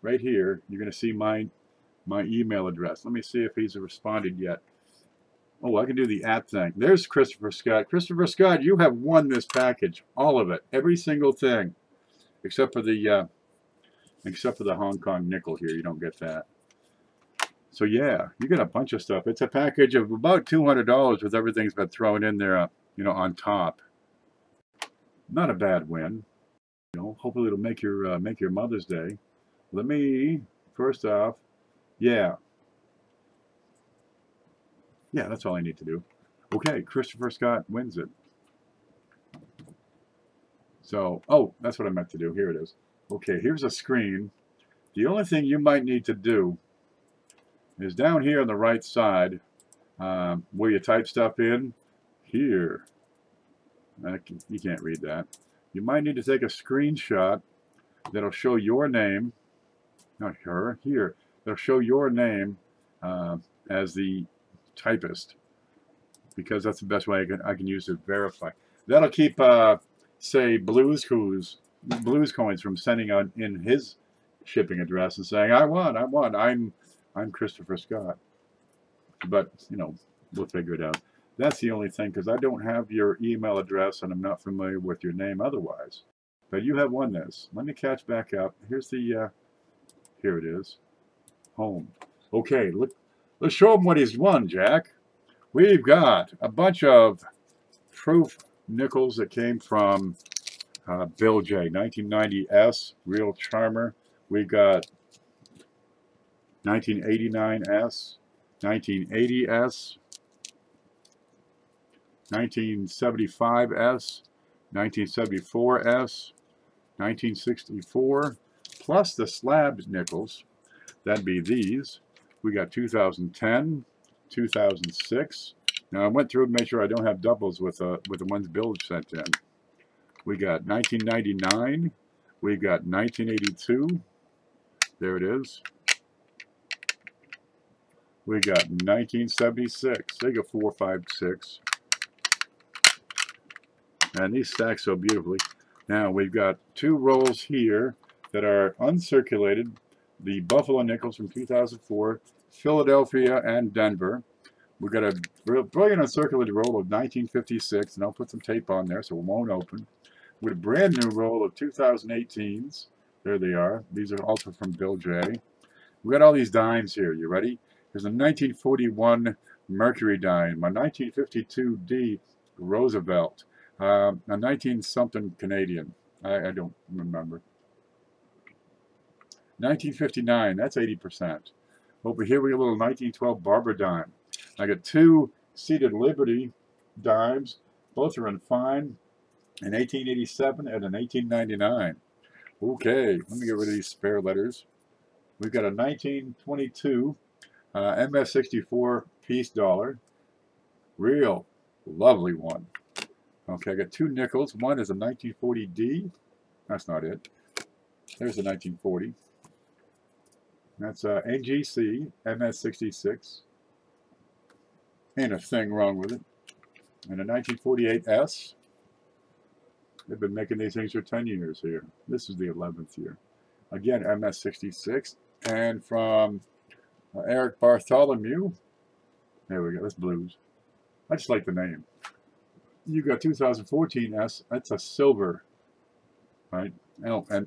right here, you're going to see my email address. Let me see if he's responded yet. Oh, I can do the @ thing. There's Christopher Scott. Christopher Scott, you have won this package. All of it. Every single thing. Except for the Hong Kong nickel here. You don't get that. So yeah, you get a bunch of stuff. It's a package of about $200 with everything's been thrown in there, you know, on top. Not a bad win. You know, hopefully it'll make your Mother's Day. Let me first off, yeah, yeah, that's all I need to do. Okay, Christopher Scott wins it. So, oh, that's what I meant to do. Here it is. Okay, here's a screen. The only thing you might need to do is down here on the right side, where you type stuff in, here. You can't read that. You might need to take a screenshot that'll show your name, not her, here. That'll show your name as the typist, because that's the best way I can use to verify. That'll keep, say, Blues Coins from sending in his shipping address and saying, I won, I'm Christopher Scott. But, you know, we'll figure it out. That's the only thing, because I don't have your email address and I'm not familiar with your name otherwise. But you have won this. Let me catch back up. Here's the, here it is. Home. Okay, look, let's show him what he's won, Jack. We've got a bunch of proof nickels that came from Bill J. 1990S, Real Charmer. We got 1989S, 1980S, 1975S, 1974S, 1964, plus the slab nickels. That'd be these. We got 2010, 2006. Now I went through and made sure I don't have doubles with the ones Bill sent in. We got 1999. We got 1982. There it is. We got 1976. They go 4, 5, 6. And these stack so beautifully. Now we've got 2 rolls here that are uncirculated. The Buffalo nickels from 2004, Philadelphia and Denver. We've got a brilliant uncirculated roll of 1956, and I'll put some tape on there so it won't open. With a brand new roll of 2018s. There they are. These are also from Bill J. We got all these dimes here. You ready? There's a 1941 Mercury dime, a 1952 D Roosevelt, a 19-something Canadian. I don't remember. 1959, that's 80%. Over here we got a little 1912 Barber dime. I got 2 Seated Liberty dimes. Both are in fine. An 1887 and an 1899. Okay, let me get rid of these spare letters. We've got a 1922 MS64 piece dollar. Real lovely one. Okay, I got 2 nickels. One is a 1940D. That's not it. There's a 1940. That's NGC MS66. Ain't a thing wrong with it. And a 1948S. They've been making these things for 10 years here. This is the 11th year. Again, MS66. And from Eric Bartholomew. There we go. That's blues. I just like the name. You got 2014 S. That's a silver. Right? Oh, and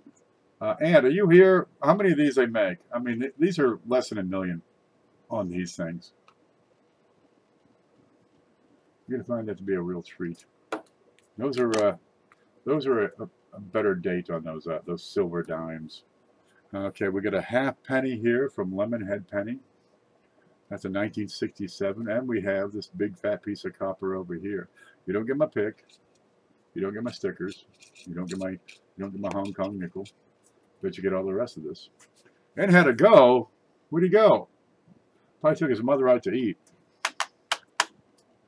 are you here? How many of these they make? I mean, these are less than 1 million on these things. You're going to find that to be a real treat. Those are a better date on those silver dimes. Okay, we got a half penny here from Lemonhead Penny. That's a 1967, and we have this big fat piece of copper over here. You don't get my pick. You don't get my stickers. You don't get my Hong Kong nickel. But you get all the rest of this. And had to go. Where'd he go? Probably took his mother out to eat.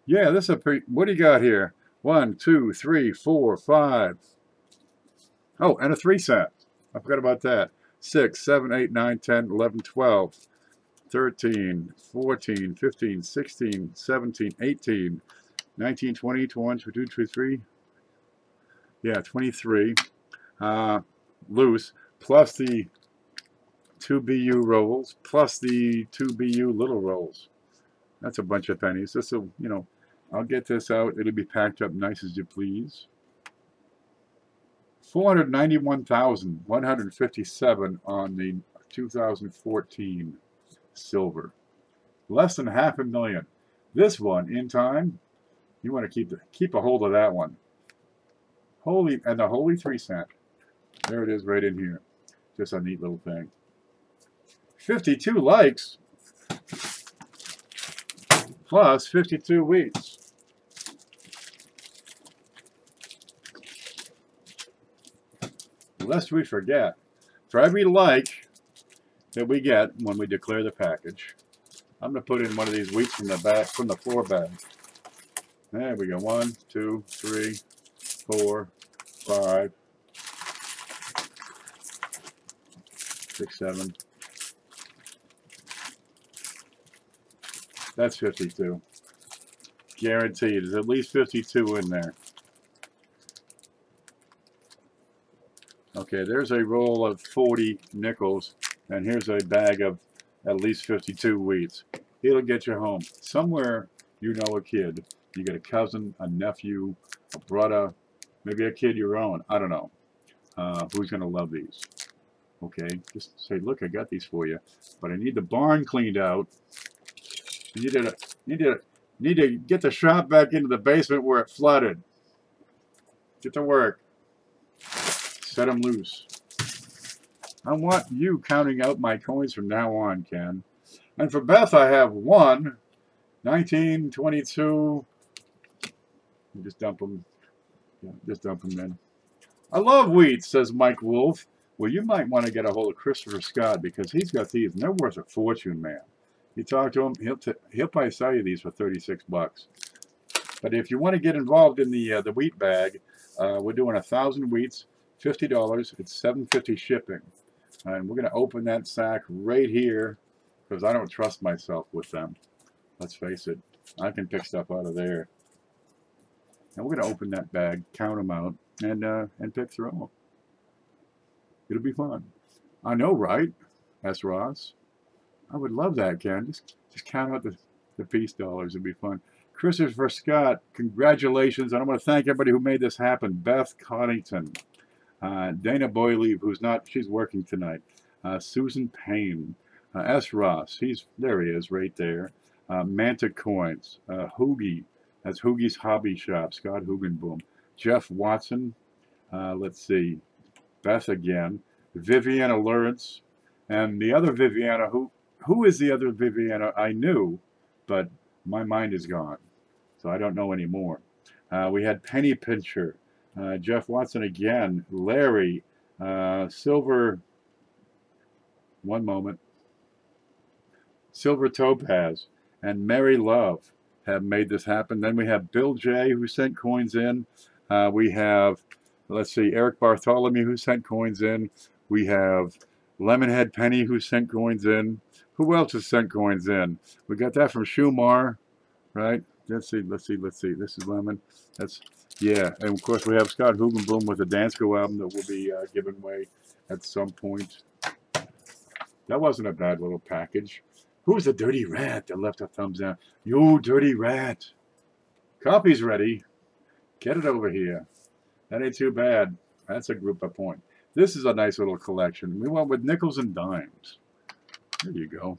Yeah, this is a pretty. What do you got here? 1, 2, 3, 4, 5. Oh, and a 3 cent. I forgot about that. 6, 7, 8, 9, 10, 11, 12, 13, 14, 15, 16, 17, 18, 19, 20, 21, 22, 23. Yeah, 23. Loose. Plus the 2 BU rolls. Plus the 2 BU little rolls. That's a bunch of pennies. This will, you know, I'll get this out. It'll be packed up nice as you please. 491,157 on the 2014 silver. Less than 500,000. This one, in time, you want to keep a hold of that one. And the holy 3 cent. There it is right in here. Just a neat little thing. 52 likes plus 52 weeks. Lest we forget, for every like that we get when we declare the package, I'm going to put in one of these wheats from the floor bag. There we go. 1, 2, 3, 4, 5, 6, 7. That's 52. Guaranteed. There's at least 52 in there. Okay, there's a roll of 40 nickels, and here's a bag of at least 52 wheats. It'll get you home. Somewhere you know a kid. You got a cousin, a nephew, a brother, maybe a kid your own. I don't know. Who's going to love these? Okay, just say, look, I got these for you, but I need the barn cleaned out. You need to get the shop back into the basement where it flooded. Get to work. Set them loose. I want you counting out my coins from now on, Ken. And for Beth, I have 1, 19, 22. Just dump them. Yeah, just dump them in. I love wheat, says Mike Wolf. Well, you might want to get a hold of Christopher Scott because he's got these, and they're worth a fortune, man. You talk to him, he'll probably sell you these for 36 bucks. But if you want to get involved in the wheat bag, we're doing 1,000 wheats, $50. It's $7.50 shipping, and we're going to open that sack right here because I don't trust myself with them. Let's face it, I can pick stuff out of there. And we're going to open that bag, count them out, and pick through them. It'll be fun. I know, right? That's Ross. I would love that, Ken. Just count out the piece dollars. It'd be fun. Christopher Scott, congratulations. And I want to thank everybody who made this happen. Beth Coddington, Dana Boyle, she's working tonight. Susan Payne, S. Ross, there he is right there. Manta Coins, Hoogie, that's Hoogie's Hobby Shop, Scott Hugenboom. Jeff Watson, let's see, Beth again, Viviana Lawrence, and the other Viviana, who is the other Viviana? I knew, but my mind is gone, so I don't know anymore. We had Penny Pincher, Jeff Watson again, Larry, Silver, one moment, Silver Topaz, and Mary Love have made this happen. Then we have Bill J, who sent coins in. We have, let's see, Eric Bartholomew, who sent coins in. We have Lemonhead Penny, who sent coins in. Who else has sent coins in? We got that from Shumar, right? Let's see. This is Lemon. Yeah. And of course, we have Scott Hugenboom with a Dansko album that we'll be giving away at some point. That wasn't a bad little package. Who's the dirty rat that left a thumbs down? You dirty rat. Copy's ready. Get it over here. That ain't too bad. That's a group of point. This is a nice little collection. We went with nickels and dimes. There you go.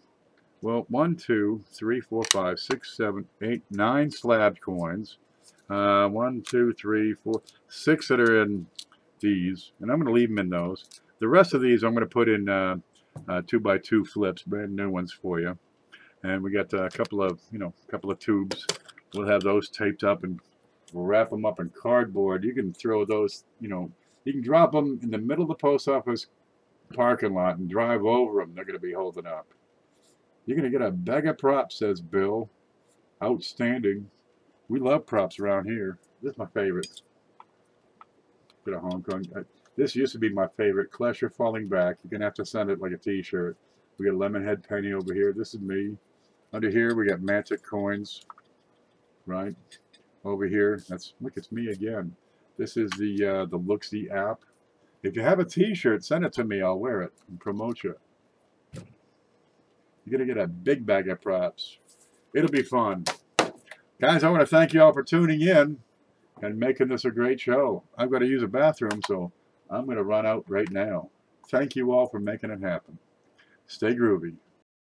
Well, 1, 2, 3, 4, 5, 6, 7, 8, 9 slab coins. 1, 2, 3, 4, 6 that are in these, and I'm going to leave them in those. The rest of these I'm going to put in 2x2 flips, brand new ones for you. And we got a couple of tubes. We'll have those taped up and we'll wrap them up in cardboard. You can throw those, you can drop them in the middle of the post office parking lot and drive over them. They're going to be holding up. You're going to get a bag of props, says Bill. Outstanding. We love props around here. This is my favorite. Bit of Hong Kong. This used to be my favorite. Clash You're Falling Back. You're going to have to send it like a t-shirt. We got Lemonhead Penny over here. This is me. Under here, we got Mantic Coins. Right? Over here, look, it's me again. This is the Looksy app. If you have a t-shirt, send it to me. I'll wear it and promote you. You're going to get a big bag of props. It'll be fun. Guys, I want to thank you all for tuning in and making this a great show. I've got to use a bathroom, so I'm going to run out right now. Thank you all for making it happen. Stay groovy.